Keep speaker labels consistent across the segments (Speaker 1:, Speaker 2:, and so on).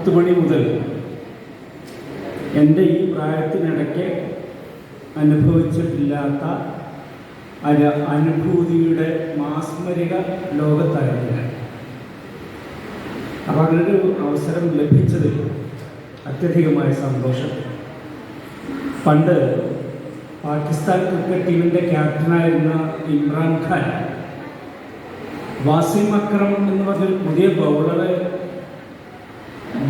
Speaker 1: 10 മണി മുതൽ എൻ്റെ ഈ പ്രായത്തിനിടയ്ക്ക് അനുഭവിച്ചിട്ടില്ലാത്ത അനുഭൂതിയുടെ മാസ്മരിക ലോകത്തായിരുന്നു. അപ്പോൾ അങ്ങനൊരു അവസരം ലഭിച്ചതിൽ അത്യധികമായ സന്തോഷം. പണ്ട് പാകിസ്ഥാൻ ക്രിക്കറ്റ് ടീമിൻ്റെ ക്യാപ്റ്റനായിരുന്ന ഇമ്രാൻഖാൻ വാസിം അക്രം എന്ന് പറഞ്ഞൊരു പുതിയ ബൗളറെ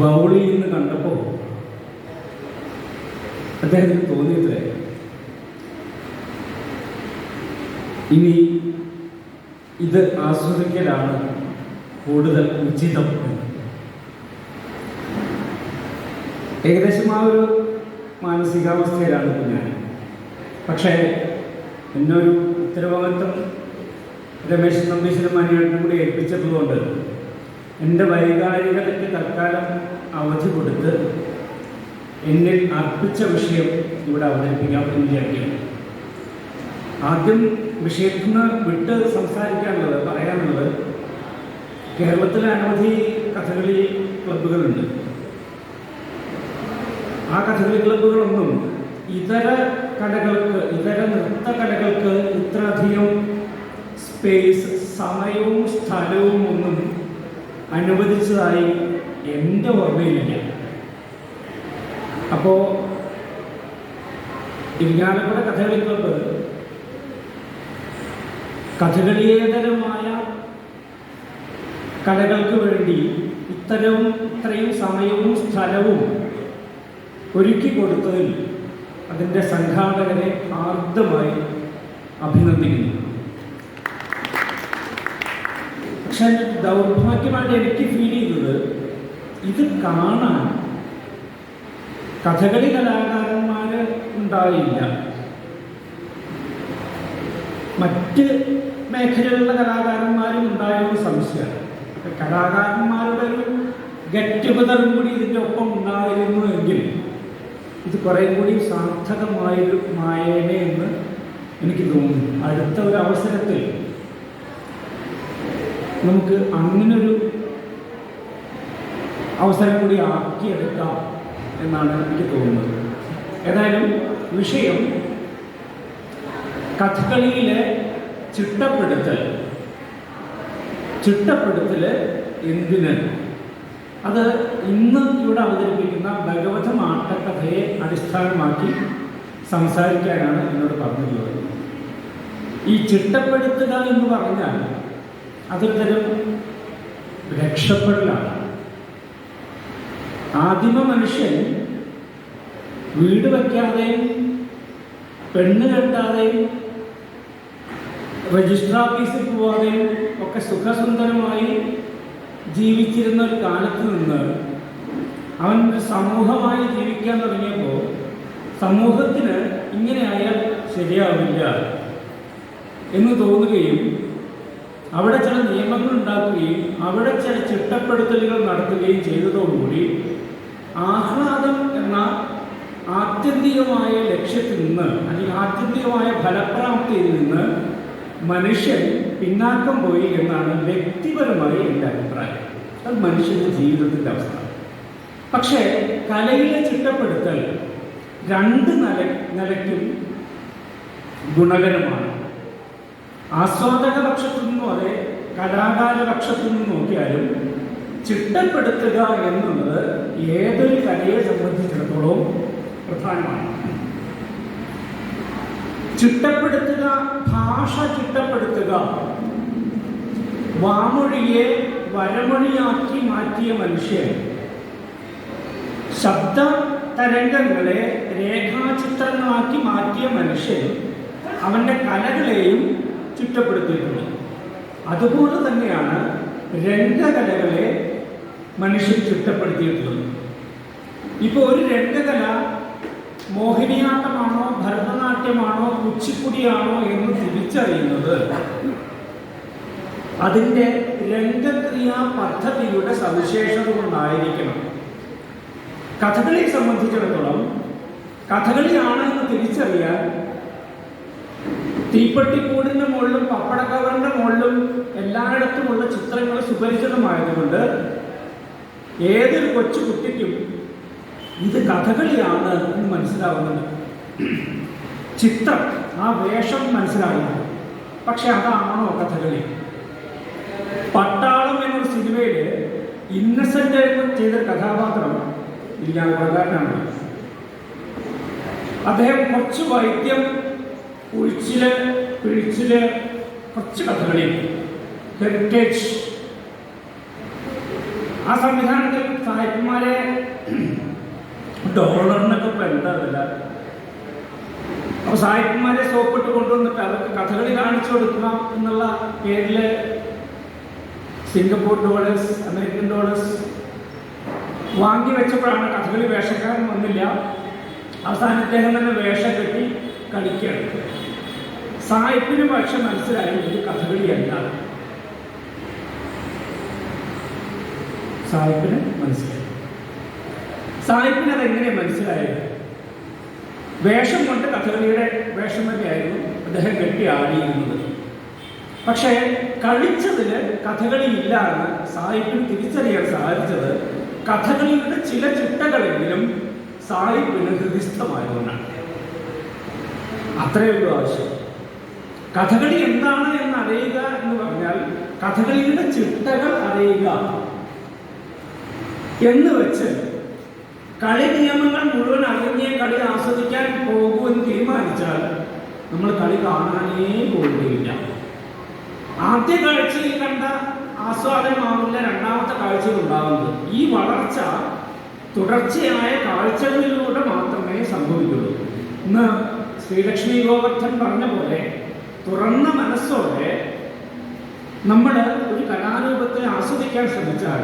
Speaker 1: ബൗൾ ചെയ്യുന്ന കണ്ടപ്പോൾ അദ്ദേഹത്തിന് തോന്നിയത്രേ, ഇനി ഇത് ആസ്വദിക്കലാണ് കൂടുതൽ ഉചിതം. ഏകദേശം ആ ഒരു മാനസികാവസ്ഥയിലാണ് ഇപ്പോൾ ഞാൻ. പക്ഷേ എന്നൊരു ഉത്തരവാദിത്വം രമേശ് നമ്പീശനും മണിയേട്ടനും കൂടി ഏൽപ്പിച്ചതുകൊണ്ട് എൻ്റെ വൈകാരികതയ്ക്ക് തൽക്കാലം അവധി കൊടുത്ത് എന്നിൽ അർപ്പിച്ച വിഷയം ഇവിടെ അവതരിപ്പിക്കാമെന്ന് വിചാരിക്കുന്നു. ആദ്യം വിഷയത്തിൽ നിന്ന് വിട്ട് പറയാനുള്ളത് കേരളത്തിലെ അനവധി കഥകളി ക്ലബ്ബുകളുണ്ട്. ആ കഥകളി ക്ലബ്ബുകളൊന്നും ഇതര നൃത്ത കലകൾക്ക് ഇത്രയധികം സ്പേസ്, സമയവും സ്ഥലവും ഒന്നും അനുവദിച്ചതായി എൻ്റെ ഓർമ്മയിലില്ല. അപ്പോൾ ഇരിങ്ങാലക്കുട കഥകളി ക്ലബ്ബ് കഥകളിയേതരമായ കലകൾക്ക് വേണ്ടി ഇത്രയും സമയവും സ്ഥലവും ഒരുക്കി കൊടുത്തതിൽ അതിൻ്റെ സംഘാടകരെ ആർദ്രമായി അഭിനന്ദിക്കുന്നു. പക്ഷെ ദൗർഭാഗ്യമായിട്ട് എനിക്ക് ഫീൽ ചെയ്തത്, ഇത് കാണാൻ കഥകളി കലാകാരന്മാർ ഉണ്ടായില്ല. മറ്റ് മേഖലകളിലെ കലാകാരന്മാരും ഉണ്ടായെന്ന് സംശയമാണ്. കലാകാരന്മാരുടെ ഒരു ഗെറ്റ് ടുഗദറും കൂടി ഇതിൻ്റെ ഒപ്പം ഉണ്ടായിരുന്നു എങ്കിൽ ഇത് കുറേ കൂടി സാർത്ഥകമായേനെ എന്ന് എനിക്ക് തോന്നുന്നു. അടുത്ത ഒരു അവസരത്തിൽ നമുക്ക് അങ്ങനൊരു അവസരം കൂടി ആക്കിയെടുക്കാം എന്നാണ് എനിക്ക് തോന്നുന്നത്. ഏതായാലും വിഷയം കഥകളിയിലെ ചിട്ടപ്പെടുത്തൽ എന്തിന്? അത് ഇന്ന് ഇവിടെ അവതരിപ്പിക്കുന്ന ഭഗവതം ആട്ടക്കഥയെ അടിസ്ഥാനമാക്കി സംസാരിക്കാനാണ് എന്നോട് പറഞ്ഞിട്ടുള്ളത്. ഈ ചിട്ടപ്പെടുത്തുക എന്ന് പറഞ്ഞാൽ അതൊരു തരം രക്ഷപ്പെടലാണ്. ആദിമ മനുഷ്യൻ വീട് വയ്ക്കാതെയും പെണ്ണ് കെട്ടാതെയും രജിസ്റ്റർ ഓഫീസിൽ പോവാതെയും ഒക്കെ സുഖസുന്ദരമായി ജീവിച്ചിരുന്ന ഒരു കാലത്ത് നിന്ന് അവൻ ഒരു സമൂഹമായി ജീവിക്കാൻ തുടങ്ങിയപ്പോൾ സമൂഹത്തിന് ഇങ്ങനെ ആയാൽ ശരിയാവില്ല എന്ന് തോന്നുകയും അവിടെ ചില നിയമങ്ങൾ ഉണ്ടാക്കുകയും അവിടെ ചില ചിട്ടപ്പെടുത്തലുകൾ നടത്തുകയും ചെയ്തതോടുകൂടി ആഹ്ലാദം എന്ന ആത്യന്തികമായ ലക്ഷ്യത്തിൽ നിന്ന് അല്ലെങ്കിൽ ആത്യന്തികമായ ഫലപ്രാപ്തിയിൽ നിന്ന് മനുഷ്യൻ പിന്നാക്കം പോയി എന്നാണ് വ്യക്തിപരമായി എൻ്റെ അഭിപ്രായം. അത് മനുഷ്യൻ്റെ ജീവിതത്തിൻ്റെ അവസ്ഥ. പക്ഷേ കലയിലെ ചിട്ടപ്പെടുത്തൽ രണ്ട് നിലയ്ക്കും ഗുണകരമാണ്. ആസ്വാദക പക്ഷത്തു നിന്നും അതെ, കലാകാര പക്ഷത്തു നിന്നും നോക്കിയാലും ചിട്ടപ്പെടുത്തുക എന്നുള്ളത് ഏതൊരു കലയെ സംബന്ധിച്ചിടത്തോളം പ്രധാനമാണ്. ചിട്ടപ്പെടുത്തുക, ഭാഷ ചിട്ടപ്പെടുത്തുക, വാമൊഴിയെ വരമൊഴിയാക്കി മാറ്റിയ മനുഷ്യൻ ശബ്ദ തരംഗങ്ങളെ രേഖാചിത്രങ്ങളാക്കി മാറ്റിയ മനുഷ്യൻ അവൻ്റെ കലകളെയും ചിട്ടപ്പെടുത്തിയിട്ടുണ്ട്. അതുപോലെ തന്നെയാണ് രംഗകലകളെ മനുഷ്യൻ ചിട്ടപ്പെടുത്തിയിട്ടുള്ളത്. ഇപ്പോൾ ഒരു രംഗകല മോഹിനിയാട്ടമാണോ ഭരതനാട്യമാണോ കുച്ചിപ്പുടിയാണോ എന്ന് തിരിച്ചറിയുന്നത് അതിൻ്റെ രംഗക്രിയാ പദ്ധതിയുടെ സവിശേഷത കൊണ്ടായിരിക്കണം. കഥകളിയെ സംബന്ധിച്ചിടത്തോളം കഥകളിയാണ് എന്ന് തിരിച്ചറിയാൻ തീപ്പെട്ടിക്കൂടിൻ്റെ മുകളിലും പപ്പടക്കവറിൻ്റെ മുകളിലും എല്ലായിടത്തുമുള്ള ചിത്രങ്ങൾ സുപരിചിതമായതുകൊണ്ട് ഏതൊരു കൊച്ചു കുട്ടിക്കും ഇത് കഥകളിയാണ് എന്ന് മനസ്സിലാവുന്നുണ്ട്. ചിത്രം, ആ വേഷം മനസ്സിലായില്ല. പക്ഷെ അതാണോ കഥകളി? പട്ടാളം എന്നൊരു സിനിമയിൽ ഇന്നസെന്റ് ചെയ്തൊരു കഥാപാത്രം ഇല്ലാകാരനാണ്. അദ്ദേഹം കുറച്ച് വൈദ്യം, ഉഴിച്ചില്, പിഴിച്ചില്, കുറച്ച് കഥകളി, ഹെറിറ്റേജ്. ആ സംവിധാനത്തിൽ സാഹിത്യന്മാരെ ഡോളറിനൊക്കെ ഇപ്പം എന്താ വില? അപ്പോൾ സാഹിത്യന്മാരെ സോപ്പിട്ട് കൊണ്ടുവന്നിട്ട് അവർക്ക് കഥകളി കാണിച്ചു കൊടുക്കുക എന്നുള്ള പേരിൽ സിംഗപ്പൂർ ഡോളേഴ്സ്, അമേരിക്കൻ ഡോളേഴ്സ് വാങ്ങി വെച്ചപ്പോഴാണ് കഥകളി വേഷക്കാരൻ വന്നില്ല. അവസാനം അദ്ദേഹം തന്നെ വേഷം കെട്ടി കളിക്കുകയാണ്. സായിപ്പിന് പക്ഷെ മനസ്സിലായി ഇത് കഥകളിയല്ല. സായിപ്പിന് മനസ്സിലായി. സായിപ്പിന് അതെങ്ങനെ മനസ്സിലായത്? വേഷം കൊണ്ട് കഥകളിയുടെ വേഷം തന്നെയായിരുന്നു അദ്ദേഹം കെട്ടി ആടിയിരുന്നത്. പക്ഷേ കളിച്ചതിൽ കഥകളി ഇല്ല എന്ന് സായിപ്പിന് തിരിച്ചറിയാൻ സാധിച്ചത് കഥകളിയുടെ ചില ചിട്ടകളെങ്കിലും സായിപ്പിന് ഹൃദിസ്ഥമായതുകൊണ്ടാണ്. അത്രയുള്ളൂ ആവശ്യം. കഥകളി എന്താണ് എന്ന് അറിയുക എന്ന് പറഞ്ഞാൽ കഥകളിയുടെ ചിട്ടകൾ അറിയുക എന്ന് വെച്ച് കളി നിയമങ്ങൾ മുഴുവൻ അറിഞ്ഞേ കളി ആസ്വദിക്കാൻ പോകുമെന്ന് തീരുമാനിച്ചാൽ നമ്മൾ കളി കാണാനേ പോകുകയില്ല. ആദ്യ കാഴ്ചയിൽ കണ്ട ആസ്വാദനമാവില്ല രണ്ടാമത്തെ കാഴ്ചയിൽ ഉണ്ടാകുന്നത്. ഈ വളർച്ച തുടർച്ചയായ കാഴ്ചകളിലൂടെ മാത്രമേ സംഭവിക്കുള്ളൂ. ഇന്ന് ശ്രീലക്ഷ്മി ഗോവർദ്ധൻ പറഞ്ഞ പോലെ തുറന്ന മനസ്സോടെ നമ്മൾ ഒരു കലാരൂപത്തെ ആസ്വദിക്കാൻ ശ്രമിച്ചാൽ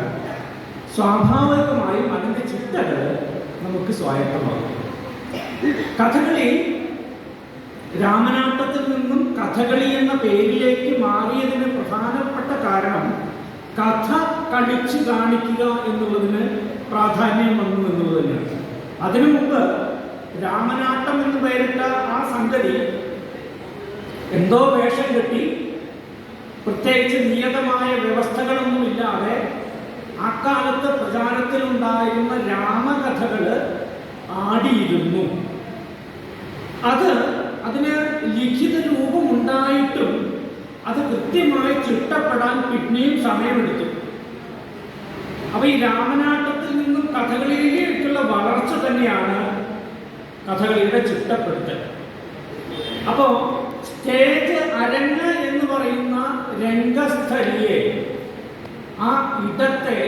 Speaker 1: സ്വാഭാവികമായും അതിൻ്റെ ചിട്ടകൾ നമുക്ക് സ്വായത്തമാകും. കഥകളി രാമനാട്ടത്തിൽ നിന്നും കഥകളി എന്ന പേരിലേക്ക് മാറിയതിന് പ്രധാനപ്പെട്ട കാരണം കഥ കളിച്ച് കാണിക്കുക എന്നുള്ളതിന് പ്രാധാന്യം വന്നു എന്നുള്ളത് തന്നെയാണ്. അതിനു മുമ്പ് രാമനാട്ടം എന്ന് പേരിട്ട ആ സംഗതി എന്തോ വേഷം കെട്ടി പ്രത്യേകിച്ച് നിയതമായ വ്യവസ്ഥകളൊന്നും ഇല്ലാതെ അക്കാലത്ത് പ്രചാരത്തിലുണ്ടായിരുന്ന രാമകഥകൾ ആടിയിരുന്നു. അതിന് ലിഖിത രൂപമുണ്ടായിട്ടും അത് കൃത്യമായി ചിട്ടപ്പെടാൻ പിന്നെയും സമയമെടുത്തു. അപ്പൊ ഈ രാമനാട്ടത്തിൽ നിന്നും കഥകളിയിലേക്കുള്ള വളർച്ച തന്നെയാണ് കഥകളിയുടെ ചിട്ടപ്പെടുത്തൽ. അപ്പോ സ്റ്റേജ്, അരങ്ങ് എന്ന് പറയുന്ന രംഗസ്ഥലിയെ, ആ ഇടത്തെ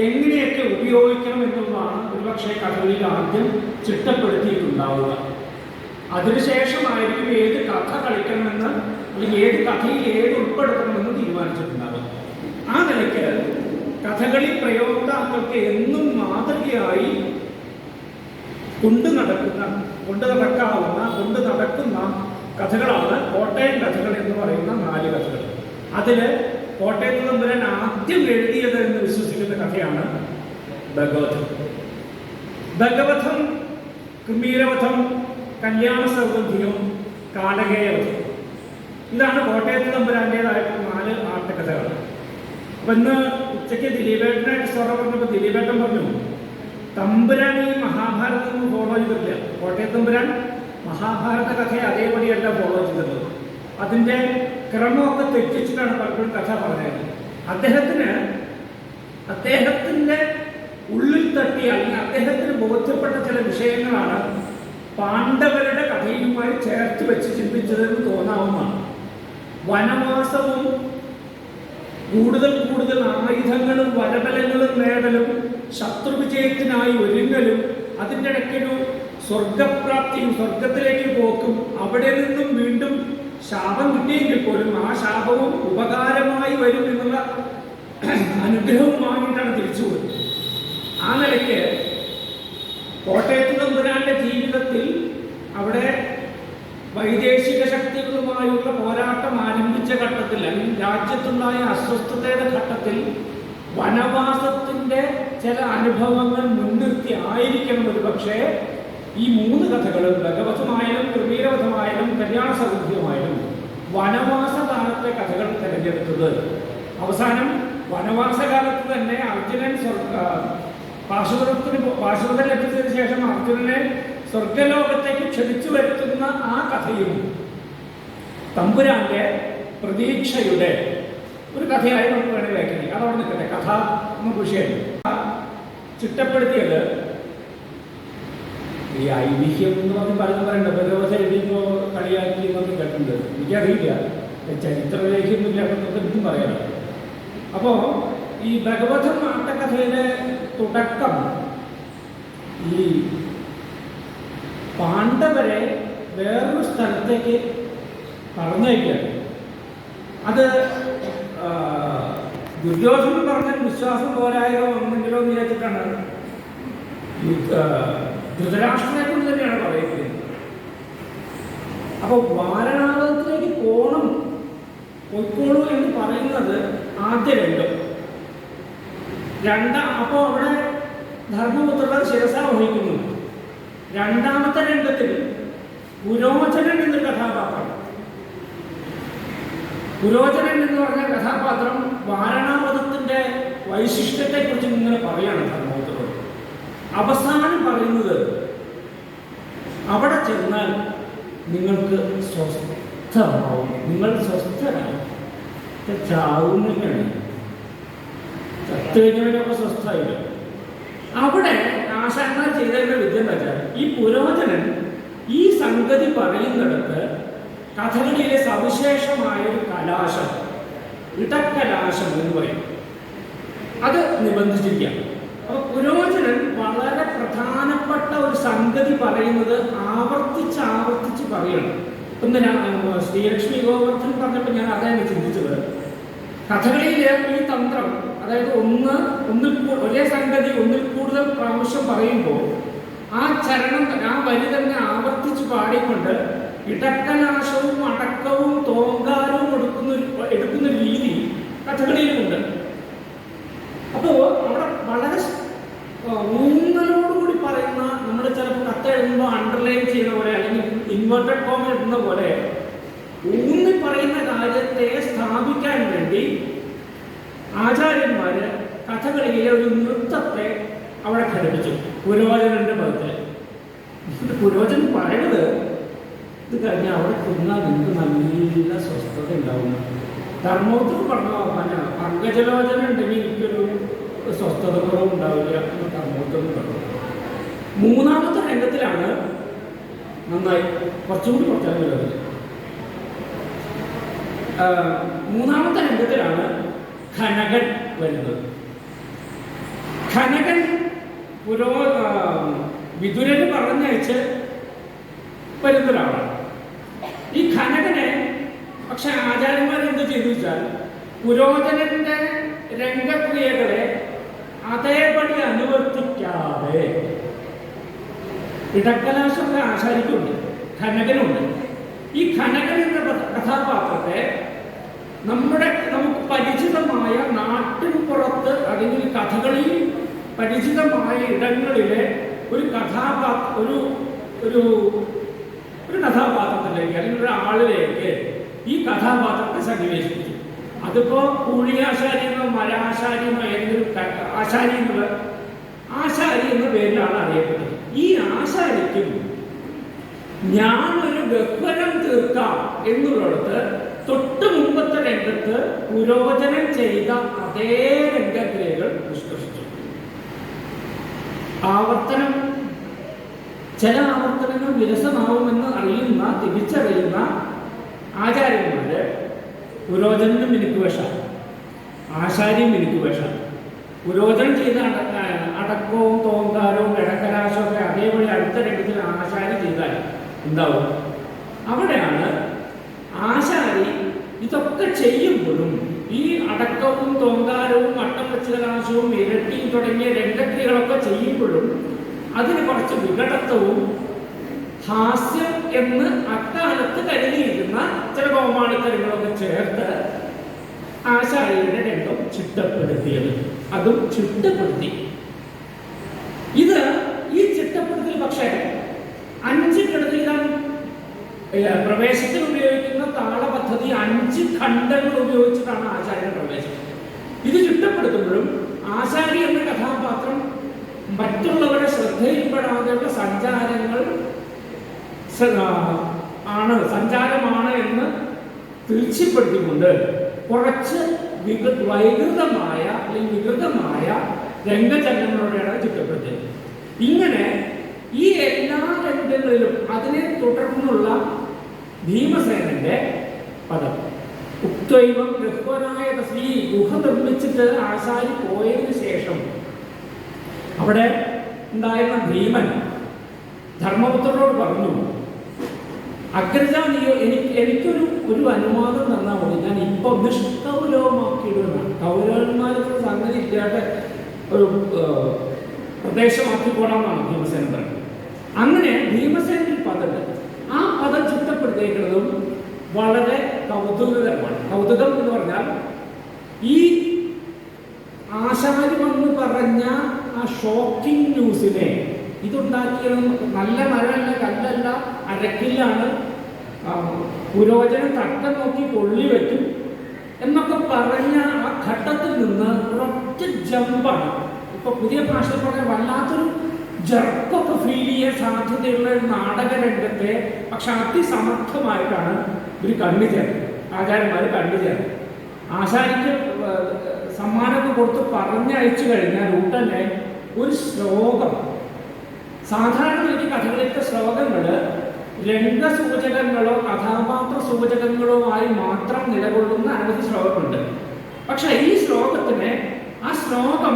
Speaker 1: എങ്ങനെയൊക്കെ ഉപയോഗിക്കണം എന്നുള്ളതാണ് ഒരുപക്ഷെ കഥകളിയിൽ ആദ്യം ചിട്ടപ്പെടുത്തിയിട്ടുണ്ടാവുക. അതിനുശേഷമായിരിക്കും ഏത് കഥ കളിക്കണമെന്ന് അല്ലെങ്കിൽ ഏത് കഥയിൽ ഏത് ഉൾപ്പെടുത്തണമെന്ന് തീരുമാനിച്ചിട്ടുണ്ടാവുക. ആ നിലയ്ക്ക് കഥകളി പ്രയോക്താക്കൾക്ക് എന്നും മാതൃകയായി കൊണ്ടു നടക്കുന്ന കഥകളാണ് കോട്ടയം കഥകൾ എന്ന് പറയുന്ന 4 കഥകൾ. അതില് കോട്ടയത്ത് തമ്പുരാൻ ആദ്യം എഴുതിയത് എന്ന് വിശ്വസിക്കുന്ന കഥയാണ് ഭഗവതം. ഭഗവതം, കുമീരവധം, കല്യാണ സൗഗന്ധികം, കാടകേയവധം. ഇതാണ് കോട്ടയത്ത് തമ്പുരാൻ്റെതായിട്ടുള്ള 4 ആട്ടക്കഥകൾ. അപ്പൊ ഇന്ന് ഉച്ചയ്ക്ക് ദിലീപേട്ടനായിട്ട് സ്വറ പറഞ്ഞപ്പോൾ ദിലീപേട്ടൻ പറഞ്ഞു തമ്പുരാൻ ഈ മഹാഭാരതം ഫോളോ ചെയ്തിട്ടില്ല. കോട്ടയത്ത് തമ്പുരാൻ മഹാഭാരത കഥയെ അതേപടിയല്ല ഫോളോ ചെയ്തത്. അതിൻ്റെ ക്രമമൊക്കെ തെറ്റിച്ചിട്ടാണ് പലപ്പോഴും കഥ പറഞ്ഞത്. അദ്ദേഹത്തിൻ്റെ ഉള്ളിൽ തട്ടിയ അല്ലെങ്കിൽ അദ്ദേഹത്തിന് ബോധ്യപ്പെട്ട ചില വിഷയങ്ങളാണ് പാണ്ഡവരുടെ കഥയുമായി ചേർത്ത് വെച്ച് ചിന്തിച്ചതെന്ന് തോന്നാവുന്നതാണ്. വനവാസവും കൂടുതൽ ആയുധങ്ങളും വരബലങ്ങളും നേടലും ശത്രുവിജയത്തിനായി ഒരുങ്ങലും അതിൻ്റെ ഇടയ്ക്കൊരു സ്വർഗപ്രാപ്തിയും സ്വർഗത്തിലേക്ക് പോക്കും അവിടെ നിന്നും വീണ്ടും ശാപം കിട്ടിയെങ്കിൽ പോലും ആ ശാപവും ഉപകാരമായി വരും എന്നുള്ള അനുഗ്രഹവും വാങ്ങിയിട്ടാണ് തിരിച്ചു പോയത്. ആ നിലയ്ക്ക് കോട്ടയത്ത് തമ്പുരാന്റെ ജീവിതത്തിൽ അവിടെ വൈദേശിക ശക്തികളുമായുള്ള പോരാട്ടം ആരംഭിച്ച ഘട്ടത്തിൽ അല്ലെങ്കിൽ രാജ്യത്തുണ്ടായ അസ്വസ്ഥതയുടെ ഘട്ടത്തിൽ വനവാസത്തിന്റെ ചില അനുഭവങ്ങൾ മുൻനിർത്തി ആയിരിക്കണം ഒരു പക്ഷേ ഈ 3 കഥകളും ഭഗവതമായാലും കുമീരവധമായാലും കല്യാണ സൗഗന്ധികമായാലും വനവാസ കാലത്തെ കഥകൾ തിരഞ്ഞെടുത്തത്. അവസാനം വനവാസകാലത്ത് തന്നെ അർജുനൻ പാശുപതം ലഭിച്ചതിന് ശേഷം അർജുനനെ സ്വർഗലോകത്തേക്ക് ക്ഷണിച്ചു വരുത്തുന്ന ആ കഥയും തമ്പുരാന്റെ പ്രതീക്ഷയുടെ ഒരു കഥയായി നമുക്ക് വേണമെങ്കിൽ വ്യാഖ്യാനിക്കാം. അതവിടെ നിൽക്കട്ടെ, കഥ നമുക്ക് വിഷയമല്ല. ചിട്ടപ്പെടുത്തിയത് ഈ ഐതിഹ്യം എന്ന് പറയണ്ട ഭഗവത് എഴുതിയപ്പോൾ കളിയാക്കി എന്നൊക്കെ കേട്ടിട്ടുണ്ട്. എനിക്കറിയില്ല, ചരിത്രരേഖയൊന്നുമില്ല എന്നൊക്കെ എനിക്കും പറയാം. അപ്പോൾ ഈ ഭഗവതം ആട്ടക്കഥയിലെ തുടക്കം ഈ പാണ്ഡവരെ വേറൊരു സ്ഥലത്തേക്ക് പറഞ്ഞയക്കുകയാണ്. അത് ദുര്യോധനൻ പറഞ്ഞ വിശ്വാസം പോരായോ ഒന്നെങ്കിലോ എന്ന് വിചാരിച്ചിട്ടാണ് ധൃതരാഷ്ട്രനെ കൊണ്ട് തന്നെയാണ് പറയുന്നത്. അപ്പോൾ വാരണാവതത്തിലേക്ക് പോയിക്കോളൂ എന്ന് പറയുന്നത് ആദ്യ രംഗം. അപ്പോൾ അവിടെ ധർമ്മപുത്രർ ശിരസ വഹിക്കുന്നു. രണ്ടാമത്തെ രംഗത്തിൽ പുരോചനൻ എന്നൊരു കഥാപാത്രം. പുരോചനൻ എന്ന് പറഞ്ഞ കഥാപാത്രം വാരണാവതത്തിന്റെ വൈശിഷ്ട്യത്തെക്കുറിച്ച് ഇങ്ങനെ പറയാണ് ധർമ്മപുത്രർ. അവസാനം പറയുന്നത് അവിടെ ചെന്നാൽ നിങ്ങൾക്ക് സ്വസ്ഥമാവും, നിങ്ങൾ സ്വസ്ഥരാകും. ചാവുന്നൊക്കെയാണ്, ചത്തു കഴിഞ്ഞവരൊക്കെ സ്വസ്ഥമായില്ല. അവിടെ ആശാന്മാർ ചെയ്തതിന്റെ വിദ്യ എന്താ വെച്ചാൽ ഈ പുരോചനൻ ഈ സംഗതി പറയുന്നിടത്ത് കഥകളിയിലെ സവിശേഷമായ ഒരു കലാശം, ഇടക്കലാശം എന്ന് പറയും, അത് നിബന്ധിച്ചിരിക്കുകയാണ്. അപ്പൊ പുരോചനൻ വളരെ പ്രധാനപ്പെട്ട ഒരു സംഗതി പറയുന്നത് ആവർത്തിച്ച് പറയണം. ഇന്ന് ശ്രീലക്ഷ്മി ഗോവർദ്ധൻ പറഞ്ഞപ്പോൾ ഞാൻ അതാണ് ചിന്തിച്ചത്. കഥകളിയിലെ ഈ തന്ത്രം, അതായത് ഒരേ സംഗതി ഒന്നിൽ കൂടുതൽ പ്രാവശ്യം പറയുമ്പോൾ ആ ചരണം, ആ വരി തന്നെ ആവർത്തിച്ച് പാടിക്കൊണ്ട് ഇടക്കനാശവും അടക്കവും തോങ്കാരവും എടുക്കുന്ന രീതി കഥകളിയിലുമുണ്ട്. അപ്പോൾ അവിടെ വളരെ ഊന്നലോടുകൂടി പറയുന്ന, നമ്മൾ ചിലപ്പോൾ കത്ത് എഴുതുമ്പോൾ അണ്ടർലൈൻ ചെയ്യുന്ന പോലെ അല്ലെങ്കിൽ ഇൻവേർട്ടഡ് കോമ ഇടുന്ന പോലെ ഊന്നി പറയുന്ന കാര്യത്തെ സ്ഥാപിക്കാൻ വേണ്ടി ആചാര്യന്മാര് കഥകളിയിലെ ഒരു നൃത്തത്തെ അവിടെ ഘടിപ്പിച്ചു പുരോചനന്റെ പദത്തിൽ. പുരോചനൻ പറയുന്നത് ഇത് കഴിഞ്ഞാൽ അവിടെ തിന്നാൽ നിങ്ങൾക്ക് നല്ല സ്വസ്ഥത ഉണ്ടാവുന്നു. ധർമ്മപുത്രൻ പറഞ്ഞു പങ്കജലോചന ഉണ്ടെങ്കിൽ എനിക്കൊരു സ്വസ്ഥത കുറവും ഉണ്ടാവില്ല എന്ന് ധർമ്മപുത്രൻ പറഞ്ഞു. മൂന്നാമത്തെ രംഗത്തിലാണ് നന്നായി കുറച്ചുകൂടി കുറച്ചാൽ വരുന്നത്. മൂന്നാമത്തെ രംഗത്തിലാണ് ഖനകൻ വരുന്നത്. ഖനകൻ വിതുരന് പറഞ്ഞയച്ച് വരുന്നൊരാളാണ്. ഈ ഖനകനെ പക്ഷെ ആചാര്യന്മാർ എന്ത് ചെയ്തു വെച്ചാൽ പുരോചനന്റെ രംഗക്രിയകളെ അതേപടി അനുവർത്തിക്കാതെ ഇടക്കലാശമൊക്കെ ആചാര്യക്കുണ്ട്, ഖനകനുണ്ട്. ഈ ഖനകൻ എന്ന കഥാപാത്രത്തെ നമുക്ക് പരിചിതമായ നാട്ടിൻ പുറത്ത് അല്ലെങ്കിൽ കഥകളിൽ പരിചിതമായ ഇടങ്ങളിലെ ഒരു കഥാപാത്രത്തിലേക്ക് അല്ലെങ്കിൽ ഒരാളിലേക്ക് ഈ കഥാപാത്രത്തെ സന്നിവേശിപ്പിച്ചു. അതിപ്പോ കൂളിയാശാരിയെന്നോ മരാശാരിയെന്നോ ഏതെങ്കിലും ആശാരി എന്നുള്ള ആശാരി എന്ന പേരിലാണ് അറിയപ്പെട്ടത്. ഈ ആശാരിക്കും ഞാനൊരു ഗഹ്വരം തീർക്കാം എന്നുള്ളിടത്ത് തൊട്ട് മുമ്പത്തെ രംഗത്ത് പുരോചനം ചെയ്ത അതേ രംഗക്രിയകൾ നിഷ്കർഷിച്ചു. ചില ആവർത്തനങ്ങൾ വിരസമാവുമെന്ന് തിരിച്ചറിയുന്ന ആചാര്യന്മാര് പുരോചനും മിനുക്കുവേഷമാണ്, ആശാരിയും മിനുക്കുവേഷമാണ്. പുരോചനം ചെയ്ത അടക്കവും തോങ്കാരവും ഇടക്കലാശവും ഒക്കെ അതേപോലെ അടുത്ത രംഗത്തിൽ ആശാരി ചെയ്താൽ ഉണ്ടാവും. അവിടെയാണ് ആശാരി ഇതൊക്കെ ചെയ്യുമ്പോഴും ഈ അടക്കവും തോങ്കാരവും അട്ടം വെച്ച കലാശവും ഇരട്ടിയും തുടങ്ങിയ രംഗക്രിയകളൊക്കെ ചെയ്യുമ്പോഴും അതിന് കുറച്ച് വികടത്വവും ഹാസ്യം എന്ന് അക്കാലത്ത് കരുതിയിരുന്ന ചില കോമാളിത്തരങ്ങളൊക്കെ ചേർത്ത് ആശാരിയുടെ രംഗം ചിട്ടപ്പെടുത്തിയത്. അതും ചിട്ടപ്പെടുത്തി. ഈ ചിട്ടപ്പെടുത്തൽ പക്ഷേ 5 കെടുതികൾ പ്രവേശത്തിൽ ഉപയോഗിക്കുന്ന താള പദ്ധതി 5 ഖണ്ഡങ്ങൾ ഉപയോഗിച്ചിട്ടാണ് ആചാര്യൻ പ്രവേശം. ഇത് ചിട്ടപ്പെടുത്തുമ്പോഴും ആശാരി എന്ന കഥാപാത്രം മറ്റുള്ളവരുടെ ശ്രദ്ധയിൽപ്പെടാതെയുള്ള സഞ്ചാരമാണ് എന്ന് തീർച്ചപ്പെടുത്തിക്കൊണ്ട് കുറച്ച് വൈകൃതമായ അല്ലെങ്കിൽ വികൃതമായ രംഗചലനങ്ങളോടെയാണ് ചുറ്റപ്പെടുത്തിയത്. ഇങ്ങനെ ഈ എല്ലാ രംഗങ്ങളിലും അതിനെ തുടർന്നുള്ള ഭീമസേനന്റെ പദം ഉക്തൈവം ഗഹ്വരായ തസ്മീ ഗുഹ നിർമ്മിച്ചിട്ട് ആശാരി പോയതിനു ശേഷം അവിടെ ഉണ്ടായിരുന്ന ഭീമൻ ധർമ്മപുത്രനോട് പറഞ്ഞു, അഗ്രജ നീയോ എനിക്കൊരു അനുവാദം തന്നാൽ മതി, ഞാൻ ഇപ്പൊ നിഷ്കൗരവമാക്കിയിടുന്ന കൗരവന്മാർക്ക് സംഗതി ഇല്ലാതെ ഒരു പ്രദേശമാക്കിക്കോളാമെന്നാണ് ഭീമസേനൻ പറയുന്നത്. അങ്ങനെ ഭീമസേനയിൽ പദം ആ പദം ചിട്ടപ്പെടുത്തിയേക്കുന്നതും വളരെ കൗതുകകരമാണ്. കൗതുകം എന്ന് പറഞ്ഞാൽ ഈ ആശാരി വന്ന് പറഞ്ഞ ആ ഷോക്കിംഗ് ന്യൂസിനെ ഇതുണ്ടാക്കിയത് നല്ല മരമല്ല, കല്ലല്ല, അരക്കില്ലാണ്, പുരോചനം തട്ടം നോക്കി കൊള്ളി വെക്കും എന്നൊക്കെ പറഞ്ഞ ആ ഘട്ടത്തിൽ നിന്ന് ഒരൊറ്റ ജമ്പാണ്. ഇപ്പൊ പുതിയ ഭാഷയിൽ പറഞ്ഞാൽ വല്ലാത്തൊരു ജർക്കൊക്കെ ഫീൽ ചെയ്യാൻ സാധ്യതയുള്ള ഒരു നാടകരംഗത്തെ പക്ഷെ അതിസമർത്ഥമായിട്ടാണ് ഇവർ കണ്ടുചേർന്നത്, ആചാര്യന്മാർ കണ്ടുചേർന്നത്. ആശാരിക്ക് സമ്മാനമൊക്കെ കൊടുത്ത് പറഞ്ഞയച്ചു കഴിഞ്ഞാൽ ഉടനെ ഒരു ശ്ലോകം, സാധാരണ എനിക്ക് കഥകളിലത്തെ ശ്ലോകങ്ങൾ രംഗസൂചകങ്ങളോ കഥാപാത്ര സൂചകങ്ങളോ ആയി മാത്രം നിലകൊള്ളുന്ന അനവധി ശ്ലോകമുണ്ട്. പക്ഷെ ഈ ശ്ലോകത്തിന് ആ ശ്ലോകം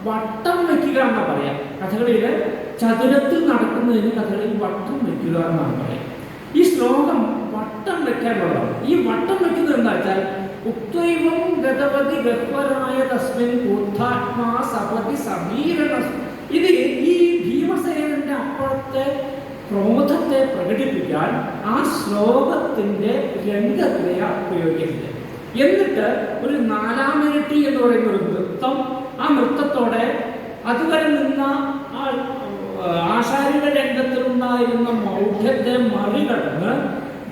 Speaker 1: വട്ടം വയ്ക്കുക എന്നാ പറയാം. കഥകളിയിൽ ചതുരത്തിൽ നടക്കുന്നതിന് കഥകളിൽ വട്ടം വയ്ക്കുക എന്നാണ് പറയാം. ഈ ശ്ലോകം വട്ടം വെക്കാനുള്ളതാണ്. ഈ വട്ടം വെക്കുന്നത് എന്താ വെച്ചാൽ ഉക്തൈവം ഗതവതി ഗഹ്വരായ തസ്മിൻ ഊർധാത്മാ സപതി സമീരണ. ഇത് ഈ ഭീമസേനന്റെ അപ്പുറത്തെ ക്രോധത്തെ പ്രകടിപ്പിക്കാൻ ആ ശ്ലോകത്തിന്റെ രംഗക്രിയ ഉപയോഗിക്കുന്നത്. എന്നിട്ട് ഒരു 4-ാം ഇരട്ടി എന്ന് പറയുന്ന ഒരു നൃത്തം, ആ നൃത്തത്തോടെ അതുവരെ നിന്ന ആ ആശാരിയുടെ രംഗത്തിലുണ്ടായിരുന്ന മൗഢ്യത്തെ മറികടന്ന്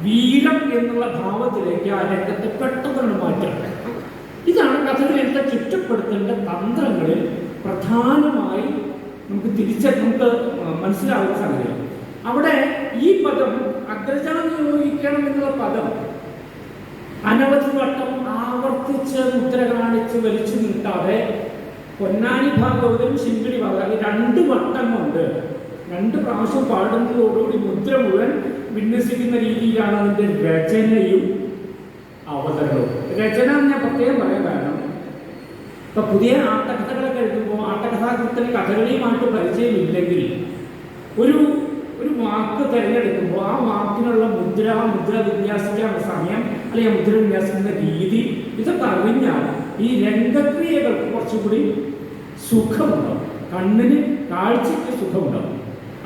Speaker 1: വീരം എന്നുള്ള ഭാവത്തിലേക്ക് ആ രംഗത്തെ പെട്ടെന്ന് മാറ്റണം. ഇതാണ് കഥകളിലത്തെ ചുറ്റപ്പെടുത്തേണ്ട തന്ത്രങ്ങളിൽ പ്രധാനമായി നമുക്ക് മനസ്സിലാവുന്ന സംഗതി. അവിടെ ഈ പദം അഗ്രജ നിയോഗിക്കണം എന്നുള്ള പദം അനവധി വട്ടം ആവർത്തിച്ച് മുദ്ര കാണിച്ച് വലിച്ചു നീട്ടാതെ പൊന്നാനി ഭാഗവതം ശിങ്കിടി ഭാഗം 2 വട്ടം കൊണ്ട് 2 പ്രാവശ്യം പാടുന്നതോടുകൂടി മുദ്ര മുഴുവൻ വിന്യസിക്കുന്ന രീതിയിലാണ് അതിൻ്റെ രചനയും അവതരണവും. രചന ഞാൻ പ്രത്യേകം പറയാൻ കാരണം, ഇപ്പൊ പുതിയ ആട്ടക്കഥകളൊക്കെ എഴുതുമ്പോൾ ആട്ടകഥാകൃത്തിന് കഥകളിയുമായിട്ട് പരിചയമില്ലെങ്കിൽ ഒരു വാക്ക് തിരഞ്ഞെടുക്കുമ്പോൾ ആ വാക്കിനുള്ള മുദ്ര വിന്യാസിക്കാനുള്ള സമയം അല്ലെങ്കിൽ മുദ്ര വിന്യാസിക്കുന്ന രീതി ഇതൊക്കെ അറിഞ്ഞാൽ ഈ രംഗക്രിയകൾക്ക് കുറച്ചുകൂടി സുഖമുണ്ടാവും, കണ്ണിന് കാഴ്ചയ്ക്ക് സുഖമുണ്ടാവും.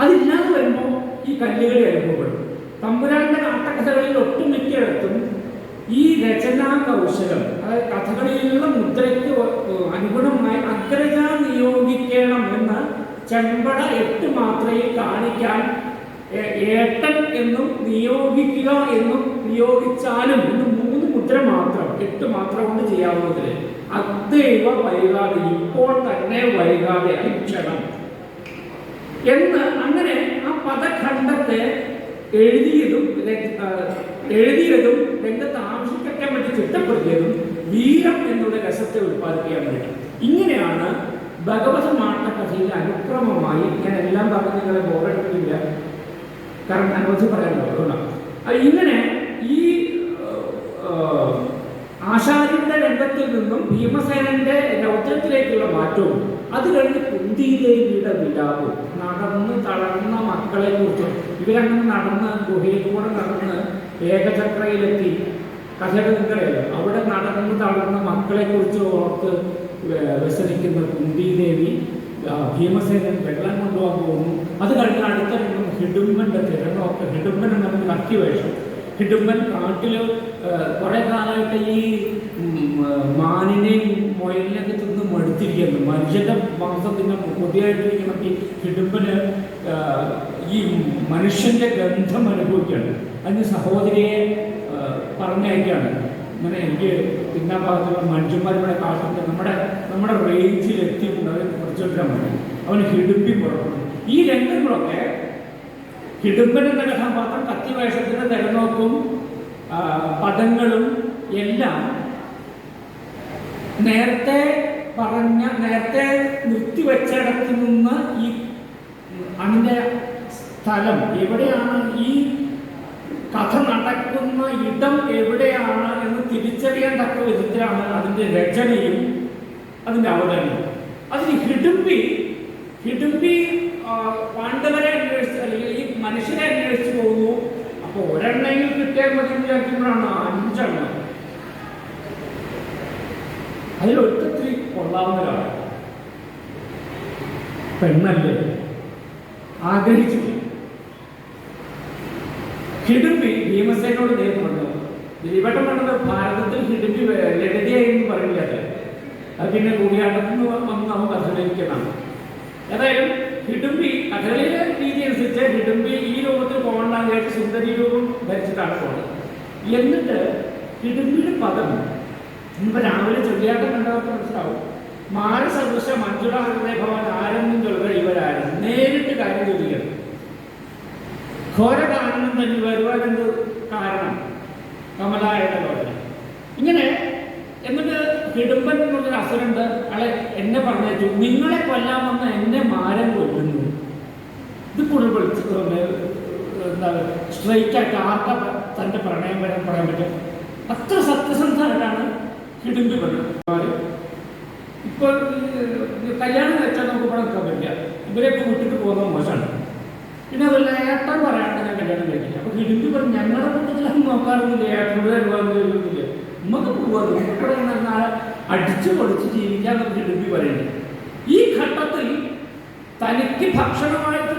Speaker 1: അതില്ലാതെ വരുമ്പോൾ ഈ കല്ലുകളി അനുഭവപ്പെടും. തമ്പുരാന്റെ നാട്ടകഥകളിൽ ഒട്ടുമിക്കയിടത്തും ഈ രചനാ കൗശലം, അതായത് കഥകളിയിലുള്ള മുദ്രയ്ക്ക് അനുഗുണമായി അഗ്രജ നിയോഗിക്കണം എന്ന് ചെമ്പട 8 മാത്രയിൽ കാണിക്കാൻ ഏട്ടൻ എന്നും നിയോഗിക്കുക എന്നും നിയോഗിച്ചാലും ഇന്ന് 3 മുദ്ര മാത്രം 8 മാത്രം കൊണ്ട് ചെയ്യാവുന്നതിൽ അതേവ വൈകാതെ, ഇപ്പോൾ തന്നെ വൈകാതെ അക്ഷണം എന്ന് അങ്ങനെ ആ പദഖണ്ഡത്തെ എഴുതിയതും രംഗത്ത് ആവിഷ്കരിക്കാൻ വേണ്ടി ചിട്ടപ്പെടുത്തിയതും വീരം എന്നുള്ള രസത്തെ ഉത്പാദിപ്പിക്കാൻ വേണ്ടി. ഇങ്ങനെയാണ് ഭഗവത നാട്ടകഥയിൽ അനുക്രമമായി, ഞാൻ എല്ലാം പറഞ്ഞ് നിങ്ങളെ ബോറടിപ്പിക്കില്ല, കാരണം അനവധി പറയാനുള്ളതാണ്. ഇങ്ങനെ ഈ ആശാരിയുടെ രംഗത്തിൽ നിന്നും ഭീമസേനന്റെ രൗദ്രത്തിലേക്കുള്ള മാറ്റവും അത് കഴിഞ്ഞ് കുന്തിദേവിയുടെ വിലാപവും, നടന്ന് തളർന്ന മക്കളെ കുറിച്ചും, ഇവരങ്ങനെ നടന്ന് ഗുഹയിൽ കൂടെ നടന്ന് ഏകചക്രയിലെത്തി, കഥയുടെ നിങ്ങളെയല്ലോ, അവിടെ നടന്ന് തളർന്ന മക്കളെ കുറിച്ച് ഓർത്ത് വ്യസനിക്കുന്ന കുന്തിദേവി ഭീമസേനൻ വെള്ളം കൊണ്ടുപോകാൻ പോകുന്നു. അത് കഴിഞ്ഞ് അടുത്ത ഹിഡുമ്പന്റെ തിരനൊക്കെ, ഹിഡുമ്പൻ എന്നൊരു കത്തി വേഷം. ഹിഡുമ്പൻ കാട്ടിൽ കുറെ കാലമായിട്ട് ഈ മാനിനെയും മുയലിനെയൊക്കെ തിന്ന് മടുത്തിരിക്കുന്നു. മനുഷ്യന്റെ മാംസത്തിന് പുതിയായിട്ടിരിക്കുന്ന ഈ ഹിഡുമ്പന് ഈ മനുഷ്യന്റെ ഗന്ധം അനുഭവിക്കുകയാണ്. അതിന് സഹോദരിയെ പറഞ്ഞയക്കുകയാണ്. ഇങ്ങനെ എനിക്ക് പിന്നാ ഭാഗത്തുള്ള മനുഷ്യന്മാരുടെ കാട്ടിട്ട് നമ്മുടെ റേഞ്ചിൽ എത്തിയിട്ടുണ്ട്. അവരെ കുറച്ചെടുക്കാൻ പറ്റും. അവന് ഹിഡുമ്പി പുറപ്പെടും. ഈ രംഗങ്ങളൊക്കെ ഹിഡുമ്പൻ എന്ന കഥാപാത്രം കത്തിവേഷത്തിന് തിരനോക്കും പദങ്ങളും എല്ലാം നേരത്തെ നിർത്തിവെച്ചിടത്തു നിന്ന് ഈ അതിൻ്റെ സ്ഥലം എവിടെയാണ്, ഈ കഥ നടക്കുന്ന ഇടം എവിടെയാണ് എന്ന് തിരിച്ചറിയാൻ തക്ക വിധത്തിലാണ് അതിൻ്റെ രചനയും അതിൻ്റെ അവതരണവും. അതിന് ഹിഡുമ്പി പാണ്ഡവരെ അന്വേഷിച്ച് അല്ലെങ്കിൽ ഈ മനുഷ്യരെ അന്വേഷിച്ച് പോകുന്നു. അപ്പോൾ ഒരെണ്ണമെങ്കിൽ കിട്ടിയാൽ മതി വിചാരിക്കുമ്പോഴാണ് 5 എണ്ണം. അതിലൊരുത്തരി കൊള്ളാവുന്ന ഒരാൾ പെണ്ണല്ലേ, ആഗ്രഹിച്ചു. ഹിഡുമ്പി ഭീമസേനോട് നേരിട്ട് പറഞ്ഞു. ദിലീപേട്ടൻ പറഞ്ഞത് ഭാരതത്തിൽ ഹിഡുമ്പി ലളിതയായി എന്ന് പറയില്ല. അത് പിന്നെ കൂടിയാട്ടത്തിന് വന്ന് നമുക്ക് അഭിനയിക്കണം. ഏതായാലും ഹിഡുമ്പി കഥകളിലെ രീതി അനുസരിച്ച് ഹിഡുമ്പി ഈ രൂപത്തിൽ പോകണ്ടായിട്ട് സുന്ദരി രൂപം ധരിച്ചിട്ടാണ് പോകുന്നത്. എന്നിട്ട് ഹിഡുമ്പിയുടെ പദം ഇന്നിപ്പോൾ രാവിലെ ചൊല്ലിയാട്ടം കണ്ടവർക്ക് മനസ്സിലാവും. മാനസദൃശ മഞ്ജുള ഹൃദയഭവൻ ആരെന്നും ചൊല്ലുക ഇവരാരും നേരിട്ട് കാര്യം ചോദിക്കണം. ഘോരകാരണം തന്നെ വരുവാനെന്ത് കാരണം കമലായുടെ ലോചന. ഇങ്ങനെ എന്നിട്ട് ഹിഡുമ്പൻ എന്നുള്ളൊരു അസുരണ്ട്. അയാളെ എന്നെ പറഞ്ഞു, നിങ്ങളെ കൊല്ലാൻ വന്ന എന്നെ മാരൻ കൊല്ലുന്നു. ഇത് കൂടുതൽ വിളിച്ചതുകൊണ്ട് എന്താ സ്ട്രൈറ്റ് ആയിട്ട് ആർക്കാ തൻ്റെ പ്രണയം വരാൻ പറയാൻ പറ്റും. അത്ര സത്യസന്ധമായിട്ടാണ് ഹിഡുമ്പി പറഞ്ഞത്. ഇപ്പോൾ കല്യാണം വെച്ചാൽ നമുക്ക് ഇവിടെ നിൽക്കാൻ പറ്റില്ല. ഇവരെയൊക്കെ വിട്ടിട്ട് പോകുന്നത് മോശമാണ്. പിന്നെ അതല്ല ഏട്ടൻ പറയാണ്ട് ഞാൻ കല്യാണം കഴിക്കില്ല. അപ്പോൾ ഹിഡുമ്പി പറഞ്ഞു, ഞങ്ങളുടെ കൂട്ടത്തിലൊന്നും നോക്കാറൊന്നുമില്ല, ഏട്ടനോട് അനുഭവമൊന്നുമില്ല, നമുക്ക് പോകാതെ ഇവിടെ നാളെ അടിച്ചു പൊളിച്ച് ജീവിക്കാമെന്ന് ഹിഡുമ്പി പറയുന്നത്. ഈ ഘട്ടത്തിൽ തനിക്ക് ഭക്ഷണമായിട്ട്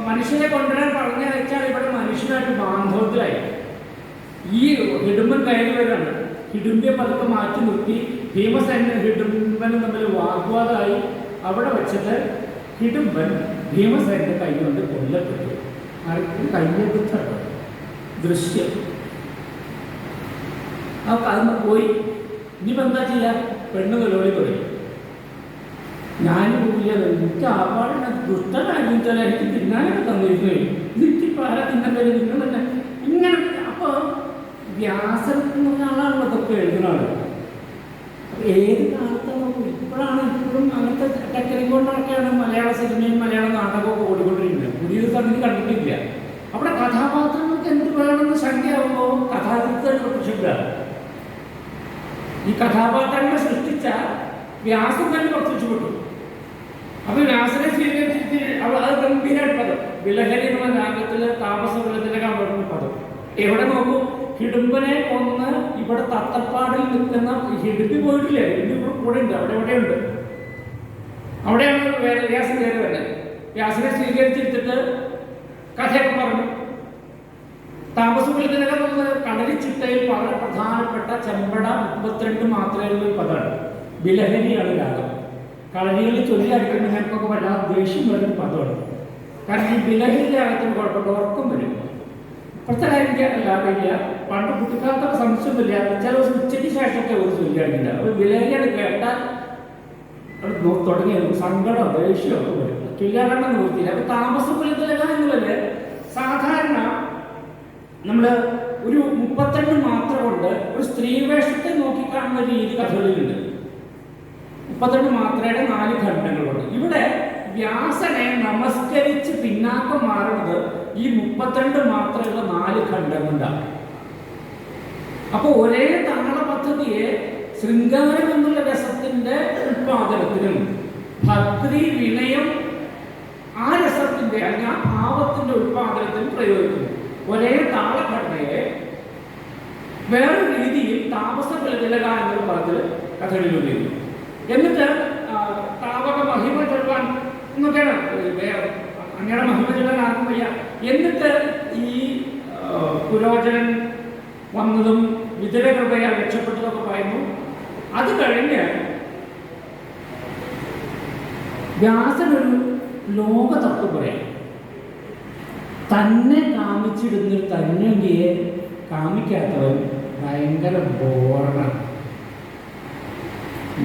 Speaker 1: മനുഷ്യനെ കൊണ്ടുവരാൻ പറഞ്ഞു വെച്ചാൽ ഇവിടെ മനുഷ്യനായിട്ട് ബാന്ധവത്തിലായി. ഈ ഹിഡുമ്പൻ കയറി വരാണ്. ഹിഡുമ്പിയെ പതുക്കെ മാറ്റി നിർത്തി ഭീമസേനും ഹിഡുമ്പനും തമ്മിൽ വാഗ്വാദമായി. അവിടെ വെച്ചിട്ട് ഹിഡുമ്പൻ ഭീമസേനന്റെ കൈ കൊണ്ട് കൊല്ലപ്പെട്ടു. കയ്യെടുത്ത ദൃശ്യം ആ കഥ പോയി. ഇനിയിപ്പോൾ എന്താ ചെയ്യാ? പെണ്ണ് നിലവിളി പറയും, ഞാൻ പോയത് എനിക്ക് ആപാടിനെ ദുഷ്ടനായിരുന്നു ചില എനിക്ക് തിന്നാനൊക്കെ തന്നിരുന്നു, എനിക്കിപ്പോൾ ആരാ തിന്നാൻ കഴിയും, നിങ്ങൾ തന്നെ ഇങ്ങനെ. അപ്പോൾ വ്യാസൻ എന്ന് പറഞ്ഞ ആളാണല്ലോ അതൊക്കെ എഴുതുന്ന ആൾ. ഏത് കാലത്താണ് ഇപ്പോഴാണ് ഇപ്പോഴും അങ്ങനത്തെ ടെക്നിക് കൊണ്ടൊക്കെയാണ് മലയാള സിനിമയും മലയാള നാടകമൊക്കെ ഓടിക്കൊണ്ടിരിക്കുന്നത്. പുതിയൊരു സംഗതി കണ്ടിട്ടില്ല. അവിടെ കഥാപാത്രങ്ങൾക്ക് എന്ത് വേണമെന്ന് ശങ്കയാവുമ്പോൾ കഥാകൃത്തുകൾ പ്രത്യക്ഷപ്പെടുക. ഈ കഥാപാത്രങ്ങളെ സൃഷ്ടിച്ച വ്യാസം തന്നെ പ്രത്യക്ഷപ്പെട്ടു. അപ്പൊ വ്യാസനെ സ്വീകരിച്ചിട്ട് അത് ഗംഭീരമായിട്ട് പദം വിലഹരി എന്ന രാഗത്തില് താപസകുലത്തിലൊക്കെ അവരുടെ പദം. എവിടെ നോക്കൂ, ഹിഡുമ്പനെ കൊന്ന് ഇവിടെ തത്തപ്പാടിൽ നിൽക്കുന്ന ഹിഡുമ്പി പോയിട്ടില്ലേ, ഹിഡുമ്പി കൂടെ ഉണ്ട്, അവിടെ എവിടെയുണ്ട്. അവിടെയാണ് വ്യാസൻ കയറി വരുന്നത്. വ്യാസനെ സ്വീകരിച്ചിട്ട് കഥയൊക്കെ പറഞ്ഞു. താമസകുലത്തിനൊക്കെ നമ്മൾ കളരിച്ചിട്ടയിൽ വളരെ പ്രധാനപ്പെട്ട ചെമ്പട 32 മാത്രമുള്ള പദമാണ്. ബിലഹരിയാണ് രാഗം. കളരികളിൽ ചൊല്ലി അടിക്കുന്ന നിനക്കൊക്കെ വല്ലാതെ ദേഷ്യം വരുന്ന പദമാണ്. കാരണം ഈ ബിലഹരി രാഗത്തിന് കുഴപ്പമില്ല, ഉറക്കം വരും. ഇപ്പോഴത്തെ കാര്യം അല്ലാതില്ല. പണ്ട് കുട്ടിക്കാലത്തൊക്കെ സംശയമൊന്നുമില്ല. ചില ദിവസം ഉച്ചയ്ക്ക് ശേഷമൊക്കെ ഒരു ചൊല്ലി അടിക്കില്ല. അപ്പോൾ ബിലഹരിയാണ് കേട്ടാൽ തുടങ്ങിയ സങ്കടം ദേഷ്യമൊക്കെ വരും. ചൊല്ലിയാടണം നിർത്തിയില്ല. അപ്പോൾ താമസകുലത്തിലൊക്കെ എന്നുള്ളത് സാധാരണ നമ്മൾ ഒരു 32 മാത്രം കൊണ്ട് ഒരു സ്ത്രീവേഷത്തെ നോക്കിക്കാണുന്ന രീതി കഥകളിലുണ്ട്. 32 മാത്രയുടെ 4 ഖണ്ഡങ്ങളുണ്ട്. ഇവിടെ വ്യാസനെ നമസ്കരിച്ച് പിന്നാക്കം മാറുന്നത് ഈ 32 മാത്രമുള്ള 4 ഖണ്ഡം കൊണ്ടാണ്. അപ്പോൾ ഒരേ താള പദ്ധതിയെ ശൃംഗാരം എന്നുള്ള രസത്തിന്റെ ഉത്പാദനത്തിനും ഭക്തി വിനയം ആ രസത്തിന്റെ അല്ലെങ്കിൽ ആ ഭാവത്തിന്റെ ഉത്പാദനത്തിനും പ്രയോഗിക്കുന്നു. ഒരേ താളഘടനയെ വേറെ രീതിയിൽ താമസകുലതിലക എന്നുള്ള പദത്തിൽ കഥകളിൽ ഉപയോഗിക്കുന്നു. എന്നിട്ട് താവക മഹിമ ചൊല്ലാൻ എന്നൊക്കെയാണ് അങ്ങനെ മഹിമ ചൊല്ലാൻ ആർക്കും വയ്യ. എന്നിട്ട് ഈ പുരോചനൻ വന്നതും വിതുരകൃപയാൽ രക്ഷപ്പെട്ടതൊക്കെ പറയുന്നു. അത് കഴിഞ്ഞ് വ്യാസനൊരു ലോകതത്വം പറയാം. തന്നെ കാമിച്ചിടുന്ന തന്നെങ്കിയെ കാമിക്കാത്തവൻ ഭയങ്കര ബോറാണ്.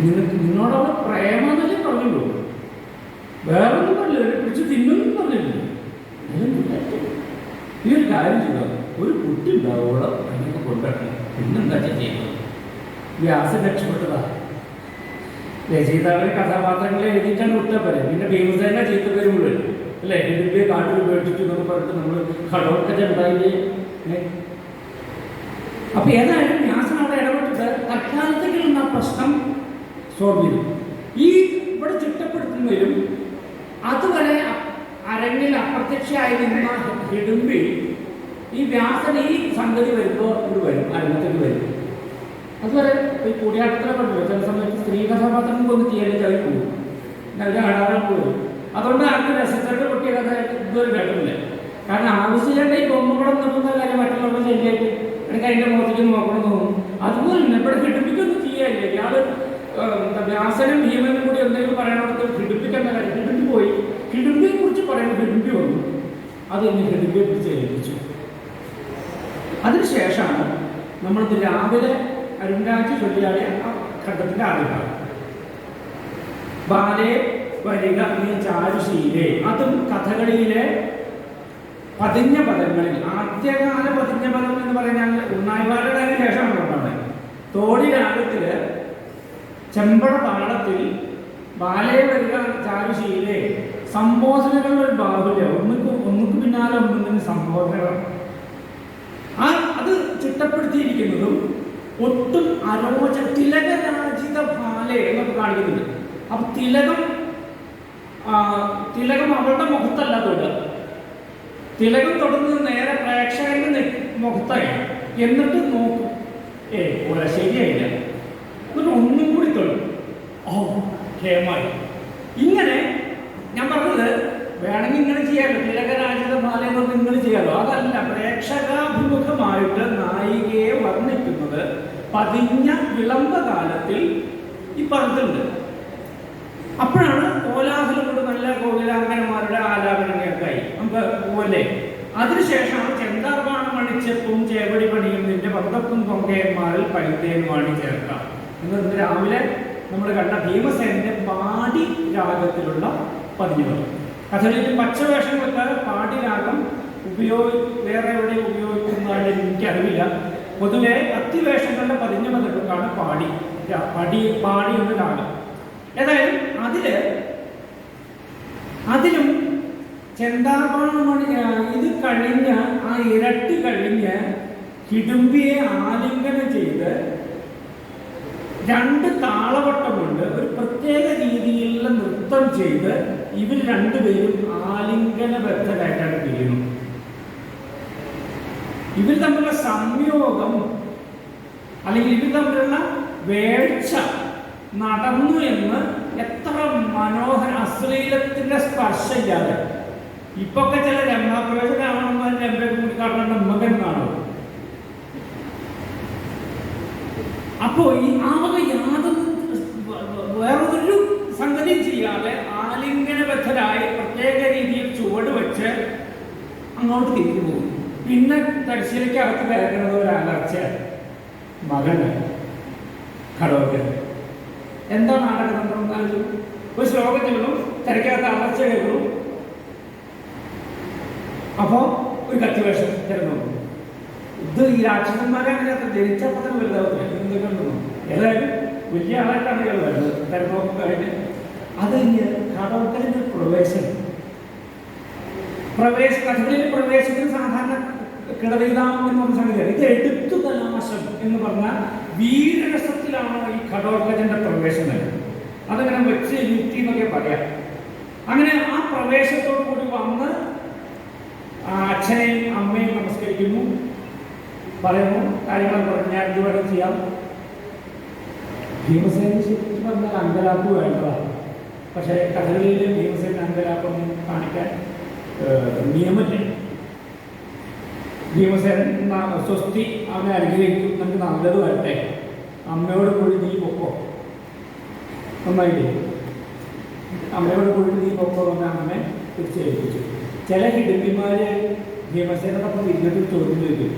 Speaker 1: നിന്നോടവിടെ പ്രേമെന്നല്ലേ പറഞ്ഞുള്ളൂ, വേറൊന്നും പറഞ്ഞില്ല. പിടിച്ച് തിന്നൊന്നും പറഞ്ഞിട്ടില്ല. ഈ ഒരു കാര്യം ചെയ്തോ, ഒരു കുട്ടി ഉണ്ടാവോളോ അങ്ങനെയൊക്കെ കൊണ്ടുവരണം. പിന്നെന്താ ചെയ്യുന്നത്? വ്യാസൻ രക്ഷപ്പെട്ടതാ. രചയിതാവിലെ കഥാപാത്രങ്ങളെ എഴുതിയിട്ടാണ് വിട്ടപ്പോലെ. പിന്നെ ഭീമസേന ചീത്തപ്പേരും കൂടെ വരും അല്ലേ? ഹിഡിംബിയെ കാട്ടിൽ ഉപേക്ഷിച്ചു എന്നൊക്കെ പറഞ്ഞിട്ട് നമ്മൾ ഘടോത്കച ഉണ്ടായില്ലേ? അപ്പൊ ഏതായാലും വ്യാസൻ അവിടെ ഇടപെട്ടിട്ട് തൽക്കാലത്തേക്കുള്ള പ്രശ്നം സോൾവ് ചെയ്തു. ഈ ഇവിടെ ചിട്ടപ്പെടുത്തുന്നതിലും അതുവരെ അരങ്ങിൽ അപ്രത്യക്ഷയായി നിന്ന ഹിഡിംബി ഈ വ്യാസൻ ഈ സംഗതി വരുമ്പോൾ ഇവിടെ വരും, അരങ്ങത്തേക്ക് വരും. അതുവരെ ഈ കൂടിയാട്ടത്തിലെ കണ്ടല്ലോ, ചില സമയത്ത് സ്ത്രീ കഥാപാത്രം കൊണ്ട് ചെയ്യാനും അവർ പോകും, നല്ല കാണാൻ പോകും. അതുകൊണ്ട് ആർക്കും രസത്തിന്റെ പൊട്ടിയ കഥ ഇതുവരെ കേട്ടില്ല. കാരണം ആവശ്യമില്ല ഈ ബൊമ്മപ്പടം നിർത്തുന്ന കാര്യം മറ്റുള്ളവരുടെ ശരിയായിട്ട് എനിക്ക് അതിൻ്റെ മുഖത്തേക്ക് നോക്കണം തോന്നും. അതുപോലെ തന്നെ ഇവിടെ ഹിഡിംബിക്കൊന്നും ചെയ്യാനില്ല. ഇയാള് വ്യാസനും ഭീമനും കൂടി എന്തെങ്കിലും പറയണവർക്ക് ഹിഡിംബിക്കുന്ന കാര്യം ഹിഡിംബി പോയി. ഹിഡിംബിയെ കുറിച്ച് പറയുമ്പോൾ ഹിഡിംബി വന്നു. അത് ഇനി ഹിഡിംബിയെ കുറിച്ച് ഏൽപ്പിച്ചു. അതിനുശേഷമാണ് നമ്മളിത് രാവിലെ അരുണ്ടാക്കി ചൊല്ലിയാടിയ ആ ഘട്ടത്തിന്റെ ആദ്യമാണ് ബാലേ വരിക നീ ചാരുശീലേ. അതും കഥകളിയിലെ പതിഞ്ഞ പദങ്ങളിൽ ആദ്യകാല പതിഞ്ഞ പദം എന്ന് പറഞ്ഞാൽ ഉണ്ണായിവാരുടെ ശേഷമാണ് ഉണ്ടാവുന്നത്. തോടി രാഗത്തില് ചെമ്പട താളത്തിൽ ബാലേ വരിക ചാരുശീലേ സംബോധനകളുടെ ഒരു ബാഹുല്യം, ഒന്നുക്ക് പിന്നാലെ ഒന്നിന് സംബോധനകൾ. അത് ചിട്ടപ്പെടുത്തിയിരിക്കുന്നതും ഒട്ടും തിലകരാജിത ബാലെ എന്നൊക്കെ കാണിക്കുന്നുണ്ട്. അപ്പൊ തിലകം അവളുടെ മുഖത്തല്ല തൊടുക, തിലകം തൊടുന്നത് നേരെ പ്രേക്ഷകന്റെ മുഖത്തായാണ്. എന്നിട്ട് നോക്കും, ശരിയായില്ല, എന്നിട്ട് ഒന്നും കൂടി തൊടും. ക്ഷേമായി ഇങ്ങനെ ഞാൻ പറഞ്ഞത് വേണമെങ്കിൽ ഇങ്ങനെ ചെയ്യാമല്ലോ, തിലകരാജിത ബാല എന്നൊക്കെ നിങ്ങൾ ചെയ്യാമല്ലോ. അതല്ല, പ്രേക്ഷകാഭിമുഖമായിട്ട് നായികയെ വർണ്ണിക്കുന്നത് പതിഞ്ഞ വിളംബകാലത്തിൽ ഈ പറഞ്ഞിട്ടുണ്ട്. അപ്പോഴാണ് കോലാഹലം കൊണ്ട് നല്ല കോകിലാംഗനമാരുടെ ആലാപനങ്ങളൊക്കെ ആയി നമുക്ക് പോലെ. അതിനുശേഷമാണ് ചെന്താർവാണം അണിച്ചപ്പും ചേവടി പണിയും നിന്റെ പന്തപ്പും കൊങ്കയന്മാരിൽ പഴുത്തേൻ വാണി ചേർക്കാം എന്ന് രാവിലെ നമ്മൾ കണ്ട ഭീമസേനന്റെ പാടി രാഗത്തിലുള്ള പതിഞ്ഞുകൾ. കഥകളിൽ പച്ചവേഷങ്ങളൊക്കെ പാടി രാഗം വേറെ എവിടെ ഉപയോഗിക്കുന്നതായിട്ട് എനിക്കറിവില്ല. പൊതുവെ അത്തിവേഷങ്ങളുടെ പതിഞ്ഞ പതിനാണ് പാടി എന്ന രാഗം. ഏതായാലും അതിലും ചെന്താർവാണമണി ഇത് കഴിഞ്ഞ് ആ ഇരട്ടി കഴിഞ്ഞ് ഹിഡിംബിയെ ആലിംഗനം ചെയ്ത് രണ്ട് താളവട്ടം കൊണ്ട് ഒരു പ്രത്യേക രീതിയിലുള്ള നൃത്തം ചെയ്ത് ഇവർ രണ്ടുപേരും ആലിംഗനബദ്ധരായിട്ടാണ് പിരിയുന്നത്. ഇവർ തമ്മിലുള്ള സംയോഗം അല്ലെങ്കിൽ ഇവർ തമ്മിലുള്ള വേഴ്ച നടന്നു എന്ന് എത്ര മനോഹര, അശ്ലീലത്തിന്റെ സ്പർശമില്ലാതെ. ഇപ്പൊക്കെ ചില രംഗാപ്രവേശനാവണമെന്ന് രംഗ കൂടിക്കാട്ടുന്ന മകൻ കാണും. അപ്പോ ഈ യാതൊന്നും വേറൊരു സംഗതി ചെയ്യാതെ ആലിംഗനബദ്ധരായി പ്രത്യേക രീതിയിൽ ചുവട് വെച്ച് അങ്ങോട്ട് തിരിഞ്ഞു പോകും. പിന്നെ തലശ്ശേരിക്കകത്ത് കയറുന്നത് ഒരു അലർച്ച മകന് ഘടോത്കചൻ. എന്താ നാടകം? ഒരു ശ്ലോകം ചെല്ലും, തിരക്കകത്ത് അലർച്ച കേൾക്കും. അപ്പോ ഒരു കത്തിവേഷം തിരഞ്ഞു. ഇത് ഈ രാക്ഷസന്മാരെ അതിനകത്ത് ജനിച്ചപ്പോൾ തന്നെ വലുതാവത്തില്ല. എന്തൊക്കെ ഏതായാലും വലിയ ആളായിട്ടാണ് ഇയാൾ വരുന്നത്. തിരഞ്ഞെടുപ്പ് കഴിഞ്ഞ് അത് ഘടോത്കചന്റെ കഥകളിൽ പ്രവേശത്തിന് സാധാരണ കിടവിതാമം എന്ന് പറഞ്ഞ സംഗതിയാണ്. ഇത് എടുത്തു കലാശം എന്ന് പറഞ്ഞാൽ വീരരസത്തിലാണ് ഈ ഘടോത്കചന്റെ പ്രവേശനം. അതങ്ങനെ വെച്ച് യുക്തി എന്നൊക്കെ പറയാം. അങ്ങനെ ആ പ്രവേശത്തോടു കൂടി വന്ന് അച്ഛനെയും അമ്മയും നമസ്കരിക്കുന്നു, പറയുന്നു, കാര്യങ്ങൾ പറഞ്ഞാൽ ഇതുവരെ ചെയ്യാം. ഭീമസേന ശരിക്കും പറഞ്ഞാൽ അങ്കലാപ്പ് വേണ്ടതാണ്. പക്ഷേ കഥകളിൽ ഭീമസേന അങ്കലാപ്പൊന്നും കാണിക്കാൻ നിയമമില്ല. ഭീമസേനൻ സ്വസ്തി അവനെ അനുഗ്രഹിക്കും, നമുക്ക് നല്ലത് വരട്ടെ, അമ്മയോട് കൂടി നീ പൊക്കോ, നന്നായില്ലേ, അമ്മയോട് കൂടി നീ പൊക്കോ എന്ന് അമ്മ തിരിച്ചേൽപ്പിച്ചു. ചില ഹിഡിംബിമാര് ഭീമസേനോടൊപ്പം ഇരുന്നിട്ട് ചോദ്യം ചെയ്തു,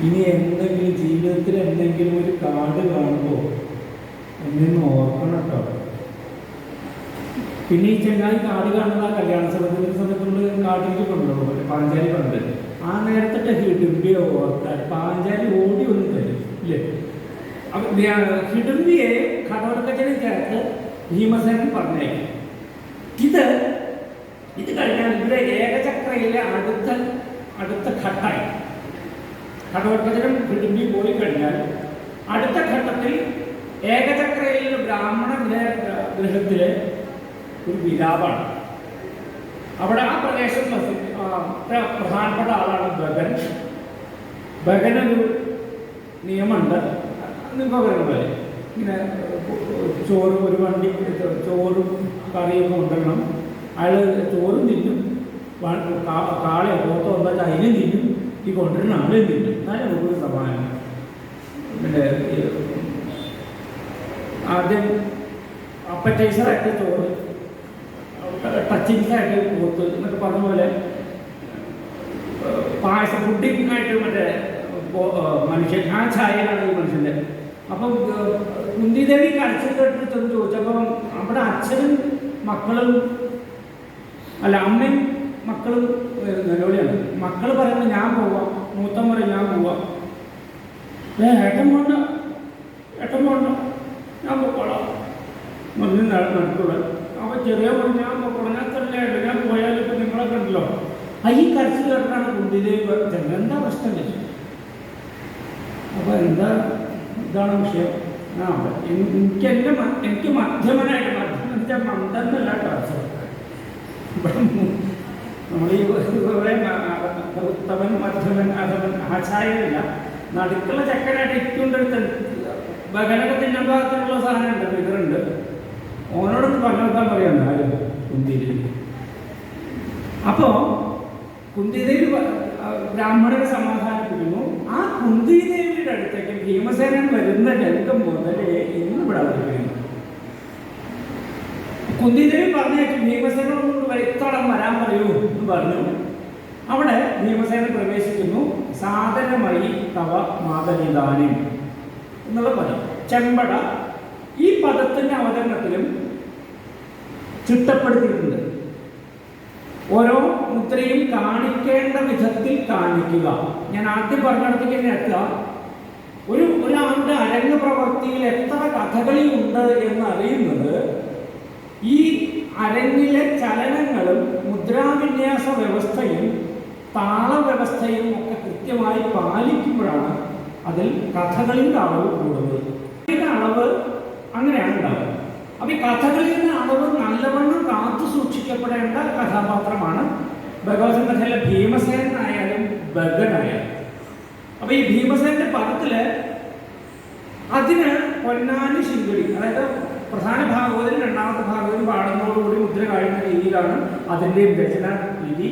Speaker 1: ഇനി എന്തെങ്കിലും ജീവിതത്തിൽ എന്തെങ്കിലും ഒരു കാട് കാണുമ്പോൾ എന്നൊന്ന് ഓർക്കണം കേട്ടോ. പിന്നെ ഈ ചെങ്ങായി കാട് കാണുന്ന കല്യാണ സമയത്തുള്ള കാട്ടിലേക്ക് കൊണ്ടുപോകും, മറ്റേ പാഞ്ചാലി പണ്ട്. ആ നേരത്തെ ഹിഡുംബിയെ ഓർത്താൽ പാഞ്ചാലി ഓടി ഒന്നും തരും ഇല്ലേ. ഹിഡുംബിയെ ഘടോത്കചനെ ചേർത്ത് ഭീമസേനൻ പറഞ്ഞേക്കും. ഇത് കഴിഞ്ഞാൽ ഇവിടെ ഏകചക്രയിലെ അടുത്ത ഘട്ടമായി. ഘടോത്കചനും ഹിഡുംബിയും പോയി കഴിഞ്ഞാൽ അടുത്ത ഘട്ടത്തിൽ ഏകചക്രയിലെ ബ്രാഹ്മണ ഗൃഹത്തിലെ ഒരു വിലാപാണ്. അവിടെ ആ പ്രദേശം പ്രധാനപ്പെട്ട ആളാണ് ബഗൻ. ബഗനൊരു നിയമമുണ്ട്, നിങ്ങൾക്ക് പറയുന്നത് ഇങ്ങനെ ഒരു വണ്ടി ചോറും കറിയൊക്കെ കൊണ്ടുവരണം. അയാൾ ചോറും തിന്നും, കാളയോ പോത്തോ എന്താ അതിനും തിന്നും, ഈ കൊണ്ടുവരുന്ന ആളെയും തിന്നും. എന്നാലും നമുക്കൊരു സമാനം. പിന്നെ ആദ്യം അപ്പറ്റൈസറായിട്ട് ചോറ്, ടച്ചിങ്സായിട്ട് പോത്ത് എന്നൊക്കെ പറഞ്ഞ പോലെ പായസം ഫുഡിങ്ങായിട്ട് മറ്റേ മനുഷ്യൻ ആ ചായയിലാണ് ഈ മനുഷ്യൻ്റെ. അപ്പം കുന്തിദേവി കരച്ചിട്ട് ചെന്ന് ചോദിച്ചപ്പം അവിടെ അച്ഛനും മക്കളും അമ്മയും മക്കളും നിലവിളിയാണ്. മക്കൾ പറയുന്നത് ഞാൻ പോവാം, മൂത്തം പറയും ഞാൻ പോവാം. ഏട്ടൻ പോണ്ട ഞാൻ പോക്കോളാം മരുന്ന് നടക്കൂടെ. അപ്പോൾ ചെറിയ ഞാൻ കുറഞ്ഞാത്തല്ലേ ഞാൻ പോയാലും ഇപ്പം നിങ്ങളെ കണ്ടല്ലോ. ഈ കരച്ചിൽ കേട്ടാണ് കുന്തിദേവി പറഞ്ഞത് എന്താ പ്രശ്നം വെച്ചു. അപ്പോൾ ഇതാണ് വിഷയം. എനിക്ക് മധ്യമനായിട്ട് വെച്ചാൽ മന്ദന്നല്ല കരച്ചിൽ. നമ്മൾ ഈ കുറേ ഉത്തമൻ മധ്യമൻ അധമൻ ആചാര്യല്ല, നടുക്കുള്ള ചക്കനായിട്ട് ഇട്ടുകൊണ്ടെടുത്ത് ബഗനൊക്കെ തിന്നാൻ ഭാഗത്തുള്ള സാധനമുണ്ട്, ഫിഗറുണ്ട്. ഓനോടൊന്ന് പറഞ്ഞു നോക്കാൻ പറയാം ആരും കുന്തിദേവി. അപ്പോൾ കുന്തിദേവി ബ്രാഹ്മണരെ സമാധാനിപ്പിക്കുന്നു. ആ കുന്തിദേവിയുടെ അടുത്തേക്ക് ഭീമസേനൻ വരുന്ന രംഗം മുതലേ ഇന്ന് ഇവിടെ അവതരിപ്പിക്കുന്നു. കുന്തിദേവി പറഞ്ഞേക്ക് ഭീമസേനോട് ഇത്തോളം വരാൻ പറയൂ എന്ന് പറഞ്ഞു. അവിടെ ഭീമസേനൻ പ്രവേശിക്കുന്നു. സാധനമായി തവ മാതനിദാനം എന്നുള്ള പദം ചെമ്പട ഈ പദത്തിന്റെ അവതരണത്തിലും ചിട്ടപ്പെടുത്തിയിട്ടുണ്ട്. ഓരോ മുദ്രയും കാണിക്കേണ്ട വിധത്തിൽ കാണിക്കുക. ഞാൻ ആദ്യം പറഞ്ഞിടത്തേക്ക് തന്നെ എത്തുക. ഒരാളുടെ അരങ്ങ് പ്രവൃത്തിയിൽ എത്ര കഥകളി ഉണ്ട് എന്നറിയുന്നത് ഈ അരങ്ങിലെ ചലനങ്ങളും മുദ്രാവിന്യാസ വ്യവസ്ഥയും താളവ്യവസ്ഥയും ഒക്കെ കൃത്യമായി പാലിക്കുമ്പോഴാണ് അതിൽ കഥകളിയുടെ അളവ് കൂടുന്നത്. ഇതിൻ്റെ അളവ് അങ്ങനെയാണ് ഉണ്ടാവുക. അപ്പോൾ ഈ കഥകളിയുടെ അളവ് നല്ലവണ്ണം കാത്തു സൂക്ഷിക്കപ്പെടേണ്ട കഥാപാത്രമാണ് ഭഗവത് കഥയിലെ ഭീമസേനായാലും ബഗനായാലും. അപ്പോൾ ഈ ഭീമസേനന്റെ പദത്തില് അതിന് പൊന്നാനി ശിങ്കടി, അതായത് പ്രധാന ഭാഗവതനും രണ്ടാമത്തെ ഭാഗവതനും പാടുന്നതോടുകൂടി മുദ്ര കഴിയുന്ന രീതിയിലാണ് അതിൻ്റെയും രചന രീതി.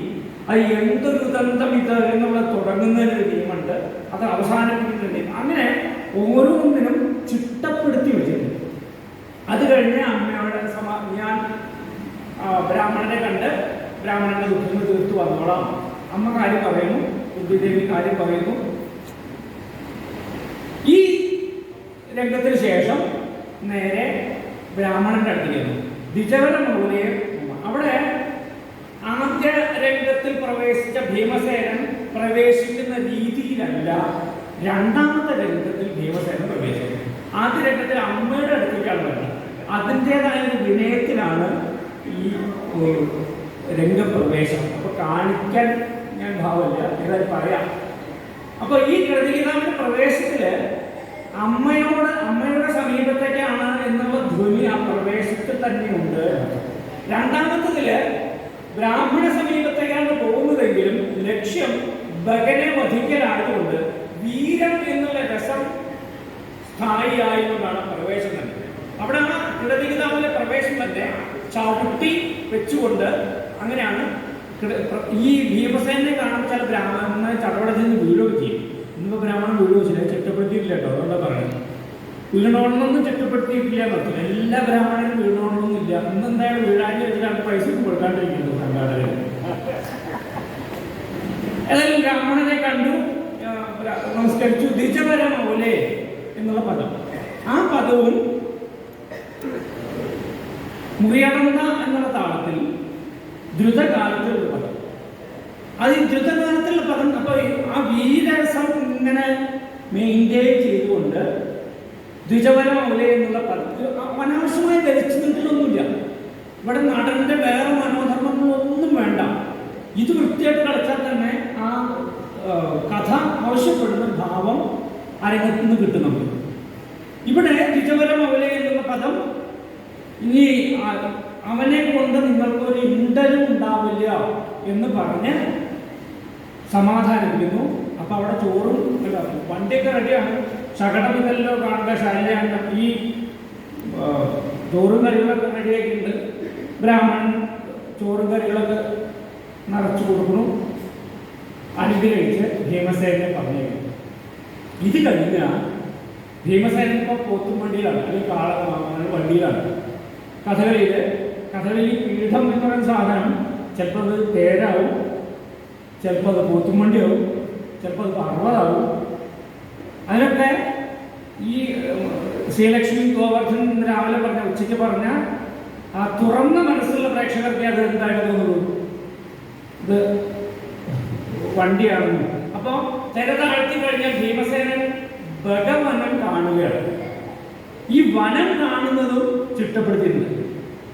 Speaker 1: അത് എന്തൊരു ദന്തം ഇത് എന്നുള്ള തുടങ്ങുന്നതിനൊരു ടീമുണ്ട്, അത് അവസാനിപ്പിക്കുന്നുണ്ട്. അങ്ങനെ ഓരോന്നിനും ചിട്ടപ്പെടുത്തി വെച്ചിട്ടുണ്ട്. അത് കഴിഞ്ഞ് അമ്മയോട് ഞാൻ ബ്രാഹ്മണനെ കണ്ട് ബ്രാഹ്മണന്റെ ദുഃഖങ്ങൾ തീർത്തു വന്നോളാം. അമ്മ കാര്യം പറയുന്നു, കുന്തിദേവി കാര്യം പറയുന്നു. ഈ രംഗത്തിന് ശേഷം നേരെ ബ്രാഹ്മണന്റെ അടുത്തേക്ക് ദ്വിജവരമൂലയെ. അവിടെ ആദ്യ രംഗത്തിൽ പ്രവേശിച്ച ഭീമസേനൻ പ്രവേശിക്കുന്ന രീതിയിലല്ല രണ്ടാമത്തെ രംഗത്തിൽ ഭീമസേനൻ പ്രവേശിക്കുന്നത്. ആദ്യ രംഗത്തിൽ അമ്മയുടെ അടുത്തേക്കാണ് വരുന്നത്. അതിൻ്റെതായ ഒരു വിനയത്തിലാണ് ഈ രംഗപ്രവേശം. അപ്പൊ കാണിക്കാൻ ഞാൻ ഭാവമില്ല, ഏതായാലും പറയാം. അപ്പൊ ഈ കൃതിഗീതാവിന്റെ പ്രവേശത്തില് അമ്മയുടെ സമീപത്തേക്കാണ് എന്നുള്ള ധ്വനി ആ പ്രവേശത്തിൽ തന്നെയുണ്ട്. രണ്ടാമത്തതില് ബ്രാഹ്മണ സമീപത്തേക്കാണ് പോകുന്നതെങ്കിലും ലക്ഷ്യം ബഗനെ വധിക്കലായതുകൊണ്ട് വീരം എന്നുള്ള രസം സ്ഥായിയായതുകൊണ്ടാണ് പ്രവേശം തന്നെ. അവിടെ ആ കൃതിഗീതാവിലെ പ്രവേശം തന്നെ ചവിട്ടി വെച്ചുകൊണ്ട് അങ്ങനെയാണ്. ഈ ഭീമസേനെ കാണുമ്പോൾ ചില ബ്രാഹ്മണനെ ചടവടത്തിൽ നിന്ന് വീഴുകയും ചെയ്യും. ഇന്നിപ്പോൾ ബ്രാഹ്മണൻ വീഴുകയോ ചെയ്യില്ല, ചിട്ടപ്പെടുത്തിയിട്ടില്ല കേട്ടോ. അതുകൊണ്ടാണ് പറയുന്നത്. വീണോണമെന്നൊന്നും ചിട്ടപ്പെടുത്തിയിട്ടില്ല എന്നൊക്കെ. എല്ലാ ബ്രാഹ്മണനും വീണോണമെന്നും ഇല്ല. ഇന്ന് എന്തായാലും വീഴാഞ്ഞ് വെച്ചിട്ടാണ് പൈസ കൊടുക്കാണ്ടിരിക്കുന്നത് സംഘാടകർ. ഏതായാലും ബ്രാഹ്മണനെ കണ്ടു. നമസ്കരിച്ചു. ദ്വിജവരമൗലേ എന്നുള്ള പദം, ആ പദവും മുറിയടന്ന എന്നുള്ള താളത്തിൽ ദ്രുതകാലത്തിലുള്ള പദം. അത് ഈ ദ്രുതകാലത്തിലുള്ള പദം. അപ്പൊ ആ വീരരസം ഇങ്ങനെ മെയിൻറ്റെയിൻ ചെയ്തുകൊണ്ട് ദ്വിജവരമൗലേ എന്നുള്ള പദത്തിൽ അനാവശ്യമായി ധരിച്ചു നിൽക്കുന്നൊന്നുമില്ല. ഇവിടെ നടന്റെ വേറെ മനോധർമ്മങ്ങളൊന്നും വേണ്ട. ഇത് വൃത്തിയായിട്ട് കളിച്ചാൽ തന്നെ ആ കഥ ആവശ്യപ്പെടുന്ന ഭാവം അരങ്ങത്ത് നിന്ന് കിട്ടുന്നുണ്ട്. ഇവിടെ ദ്വിജവരമൗലേ എന്നുള്ള പദം ഇനി അവനെ കൊണ്ട് നിങ്ങൾക്കൊരു ഇണ്ടലും ഉണ്ടാവില്ല എന്ന് പറഞ്ഞ് സമാധാനിപ്പിക്കുന്നു. അപ്പൊ അവിടെ ചോറും വണ്ടിയൊക്കെ റെഡിയാണ്, ശകടമിതല്ലോ കാണുക ശൈലയാണ്. ഈ ചോറും കറികളൊക്കെ റെഡിയാക്കിയിട്ടുണ്ട്. ബ്രാഹ്മണൻ ചോറും കറികളൊക്കെ നിറച്ചു കൊടുക്കുന്നു. അനുഗ്രഹിച്ച് ഭീമസേനെ പറഞ്ഞേക്കും. ഇത് കഴിഞ്ഞാൽ ഭീമസേന ഇപ്പോൾ പോത്തും വണ്ടിയിലാണ്, അല്ലെങ്കിൽ വണ്ടിയിലാണ്. കഥകളിയിൽ പീഠം എന്ന് പറയുന്ന സാധനം ചിലപ്പോൾ അത് തേരാവും, ചിലപ്പോൾ അത് പോത്തും വണ്ടിയാവും, ചിലപ്പോൾ അത് പർവ്വതാവും. അതിനൊക്കെ ഈ ശ്രീലക്ഷ്മി ഗോവർദ്ധൻ രാവിലെ പറഞ്ഞ ഉച്ചയ്ക്ക് പറഞ്ഞ ആ തുറന്ന മനസ്സുള്ള പ്രേക്ഷകർക്ക് അത് എന്തായിട്ട് തോന്നുള്ളൂ, ഇത് വണ്ടിയാണെന്ന്. അപ്പോ തിര താഴ്ത്തി കഴിഞ്ഞാൽ ഭീമസേനൻ ഭഗവനം കാണുകയാണ്. ഈ വനം കാണുന്നതും ചിട്ടപ്പെടുത്തിയിട്ടുണ്ട്.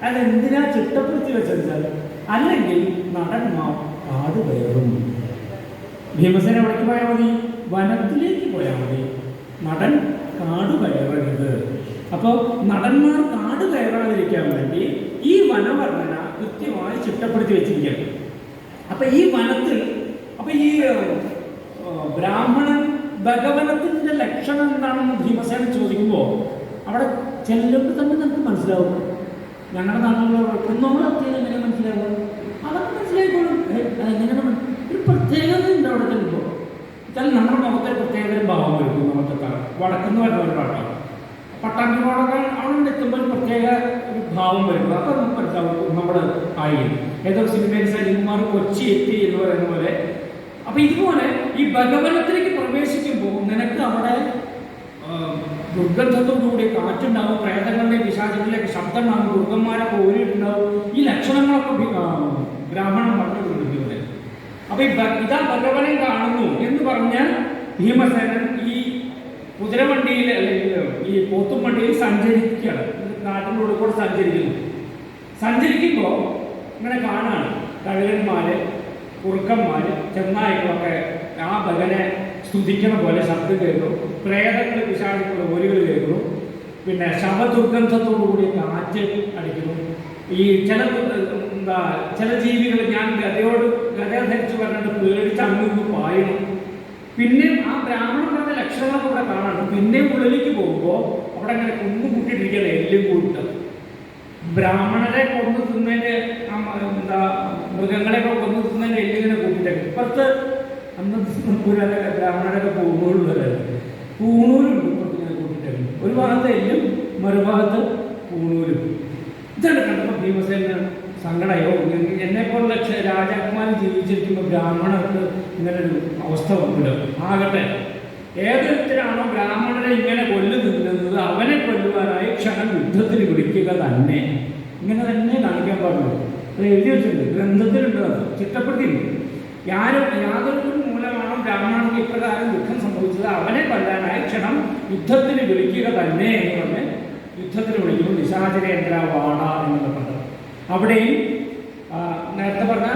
Speaker 1: അതെന്തിനാ ചിട്ടപ്പെടുത്തി വെച്ചാൽ അല്ലെങ്കിൽ നടന്മാർ കാട് കയറും. ഭീമസേന എവിടേക്ക് പോയാൽ മതി? വനത്തിലേക്ക് പോയാൽ മതി. നടൻ കാട് കയറരുത്. അപ്പോൾ നടന്മാർ കാട് കയറാതിരിക്കാൻ വേണ്ടി ഈ വനവർണ്ണന കൃത്യമായി ചിട്ടപ്പെടുത്തി വെച്ചിരിക്കുകയാണ്. അപ്പൊ ഈ വനത്തിൽ ഈ ബ്രാഹ്മണൻ ഭഗവനത്തിന്റെ ലക്ഷണം എന്താണെന്ന് ഭീമസേന ചോദിക്കുമ്പോൾ അവിടെ ചെല്ലുമ്പോൾ തന്നെ നമുക്ക് മനസ്സിലാവും. ഞങ്ങളുടെ നാട്ടിലുള്ള കുന്നോളെത്തിയത് എങ്ങനെ മനസ്സിലാവും? അതൊക്കെ മനസ്സിലായിക്കോളും. അതെങ്ങനെയാണ് ഒരു പ്രത്യേകത ഉണ്ട് അവിടെ ചെല്ലുമ്പോൾ. വെച്ചാൽ നമ്മുടെ മുഖത്തെ പ്രത്യേകത ഭാവം വരും. നമുക്ക് വടക്കുന്ന വരുന്നവരാണ് പട്ടാമ്പിനോടൊക്കെ അവിടെ എത്തുമ്പോൾ പ്രത്യേക ഒരു ഭാവം വരും. അതൊക്കെ നമുക്ക് മനസ്സിലാവും. നമ്മുടെ ആയി ഏതോ സിനിമയിൽ സലീംകുമാർ കൊച്ചി എത്തി എന്ന് പറയുന്ന പോലെ. അപ്പൊ ഇതുപോലെ ഈ ഭഗവനത്തിലേക്ക് പ്രവേശിക്കുമ്പോൾ നിനക്ക് അവിടെ ദുർഗന്ധത്തോടുകൂടി കാറ്റുണ്ടാവും, പ്രേതങ്ങളുടെ പിശാചുകളിലേക്ക് ശബ്ദം ഉണ്ടാവും, ദുർഗന്മാരൊക്കെ ഓരിയിട്ടുണ്ടാവും. ഈ ലക്ഷണങ്ങളൊക്കെ ബ്രാഹ്മണൻ പറഞ്ഞുകൊണ്ടിരിക്കുന്നത്. അപ്പൊ ഇതാ ഭഗവനെ കാണുന്നു എന്ന് പറഞ്ഞാൽ ഭീമസേനൻ ഈ കുതിരവണ്ടിയിൽ അല്ലെങ്കിൽ ഈ പോത്തും വണ്ടിയിൽ സഞ്ചരിക്കുകയാണ്. നാട്ടിലൂടെ കൂടെ സഞ്ചരിക്കുമ്പോൾ ഇങ്ങനെ കാണാണ് കഴുകന്മാര്, കുറുക്കന്മാര്, ചെന്നായ്ക്കളൊക്കെ ആ ഭഗനെ സ്തുതിക്കുന്ന പോലെ ശബ്ദം കേൾക്കുന്നു. പ്രേതങ്ങൾ പിശാചുക്കളുടെ ഓരുകൾ കേൾക്കുന്നു. പിന്നെ ശവദുർഗന്ധത്തോടുകൂടി കാറ്റ് അടിക്കുന്നു. ഈ ചില ജീവികൾ ഞാൻ ഗത ധരിച്ചു പറഞ്ഞിട്ട് പേടിച്ച് അങ്ങ് പായണം. പിന്നെ ആ ബ്രാഹ്മണൻ പറഞ്ഞ ലക്ഷണങ്ങളൊക്കെ ഇവിടെ കാണാണ്. പിന്നെ ഉള്ളിലേക്ക് പോകുമ്പോൾ അവിടെ അങ്ങനെ കുന്നുകൂട്ടിട്ടിരിക്കുകയാണ് എല്ലും കൂട്ട്. ബ്രാഹ്മണരെ കൊന്നു തിന്നതിന്റെ മൃഗങ്ങളെയൊക്കെ കൊന്നു തിന്നതിന്റെ എല്ലിങ്ങനെ കൂട്ടിട്ടേക്കും. ഇപ്പുറത്ത് അന്ന് ബ്രാഹ്മണരൊക്കെ പൂണൂലുണ്ട്. ഇപ്പുറത്തിങ്ങനെ കൂട്ടിട്ടേക്കും. ഒരു ഭാഗത്ത് എല്ലും മറുഭാഗത്ത് പൂണൂലും. ഇതാണ് കണ്ടപ്പോൾ ഭീമസേന സങ്കടയോ എന്നെപ്പോലുള്ള രാജാക്കന്മാർ ജീവിച്ചിരിക്കുമ്പോൾ ബ്രാഹ്മണർക്ക് ഇങ്ങനൊരു അവസ്ഥ വന്നിടും. ആകട്ടെ ഏതൊരുത്തരാണോ ബ്രാഹ്മണനെ ഇങ്ങനെ കൊല്ലുന്നത് അവനെ കൊല്ലുവാനായി ക്ഷണം യുദ്ധത്തിന് വിളിക്കുക തന്നെ. ഇങ്ങനെ തന്നെ കാണിക്കാൻ പാടുള്ളൂ. അത് എഴുതി വെച്ചിട്ടുണ്ട്, ഗ്രന്ഥത്തിലുണ്ട്, അത് ചിട്ടപ്പെട്ടിട്ടുണ്ട്. യാതൊരു മൂലമാണോ ബ്രാഹ്മണർക്ക് ഇപ്രകാരം ദുഃഖം സംഭവിച്ചത് അവനെ കൊല്ലാനായി ക്ഷണം യുദ്ധത്തിന് വിളിക്കുക തന്നെ എന്ന് പറഞ്ഞ് യുദ്ധത്തിന് വിളിക്കുന്നു. നിശാചരേന്ദ്ര വാട എന്നുള്ള പദം അവിടെയും നേരത്തെ പറഞ്ഞ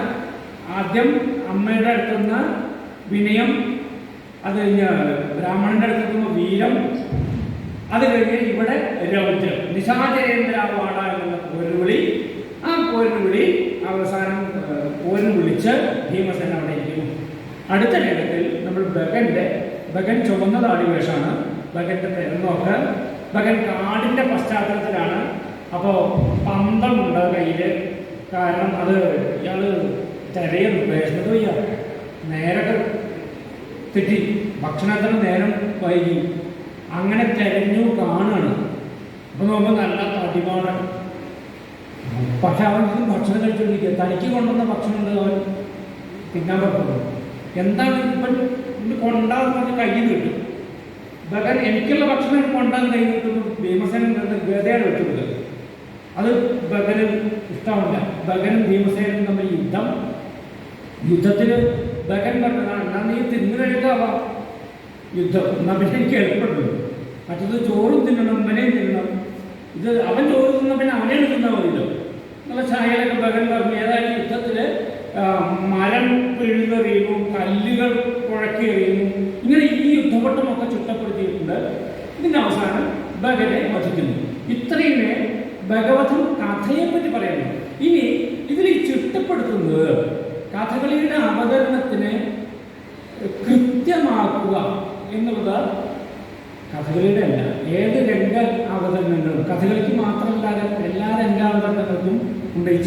Speaker 1: ആദ്യം അമ്മയുടെ അടുത്തുനിന്ന് വിനയം, അത് കഴിഞ്ഞ് ബ്രാഹ്മണന്റെ അടുത്തെത്തുമ്പോൾ വീരം, അത് കഴിഞ്ഞ് ഇവിടെ രൗദ്രം. നിശാചരേന്ദ്ര വാട എന്നുള്ള പോരുവിളി. ആ പോരുവിളി അവസാനം പോരിന് വിളിച്ച് ഭീമസേന അവിടെ ഇരിക്കുന്നു. അടുത്ത രംഗത്തിൽ നമ്മൾ ഭഗൻ ചുവന്ന താടി വേഷമാണ്. ഭഗന്റെ പെരുന്നോക്ക്. ഭഗൻ കാടിന്റെ പശ്ചാത്തലത്തിലാണ്. അപ്പോൾ പന്തമുണ്ട് കയ്യില്. കാരണം അത് ഇയാള് തിരയുന്നു, വേഷമത് വയ്യ, നേരൊക്കെ തെറ്റി, ഭക്ഷണത്തിന് നേരം വൈകി. അങ്ങനെ തിരഞ്ഞു കാണുകയാണ്. അപ്പൊ നോക്കുമ്പോൾ നല്ല തടിമാടൻ. പക്ഷെ അവൻ ഭക്ഷണം കഴിച്ചുകൊണ്ടിരിക്കുക. തനിക്ക് കൊണ്ടുവന്ന ഭക്ഷണം അവൻ തിന്നാൻ പറ്റുള്ളൂ. എന്താണ് ഇപ്പം കൊണ്ടാന്ന് കയ്യിൽ കിട്ടും. ഭഗൻ എനിക്കുള്ള ഭക്ഷണം കൊണ്ടാൻ കൈ കിട്ടുന്നു. ഭീമസേനൻ ഗതയാണ് വെക്കുന്നത്. അത് ഭഗന് ഇഷ്ടമല്ല. ഭഗനും ഭീമസേനും തമ്മിൽ യുദ്ധത്തിന് ഭഗൻ പറഞ്ഞതാണ്, എന്നാൽ നീ തിന്നു കഴിക്കാവാം യുദ്ധം, എന്നാൽ പിന്നെ എനിക്ക് എളുപ്പമുള്ളൂ. മറ്റത് ചോറും തിന്നണം, അവനെയും തിന്നണം. ഇത് അവൻ ചോറ് തിന്ന പിന്നെ അവനെ തിന്നാൽ മതിയല്ലോ എന്നുള്ള ചായയിലൊക്കെ ഭഗൻ പറഞ്ഞു. ഏതായാലും യുദ്ധത്തിൽ മരം പിഴുതെറിയുന്നു, കല്ലുകൾ കുഴക്കെറിയുന്നു, ഇങ്ങനെ ഈ യുദ്ധവട്ടമൊക്കെ ചിട്ടപ്പെടുത്തിയിട്ടുണ്ട്. ഇതിൻ്റെ അവസാനം ഭഗനെ വധിക്കുന്നു. ഇത്രയുമേ ഭഗവതം കഥയെപ്പറ്റി പറയുന്നു. ഇനി ഇതിൽ ചിട്ടപ്പെടുത്തുന്നത് കഥകളിയുടെ അവതരണത്തിന് കൃത്യമാക്കുക എന്നുള്ളത് കഥകളിയുടെ അല്ല, ഏത് രംഗ അവതരണങ്ങളും കഥകളിക്ക് മാത്രമല്ലാതെ എല്ലാ രംഗാവതരണങ്ങൾക്കും ഉണ്ട് ഈ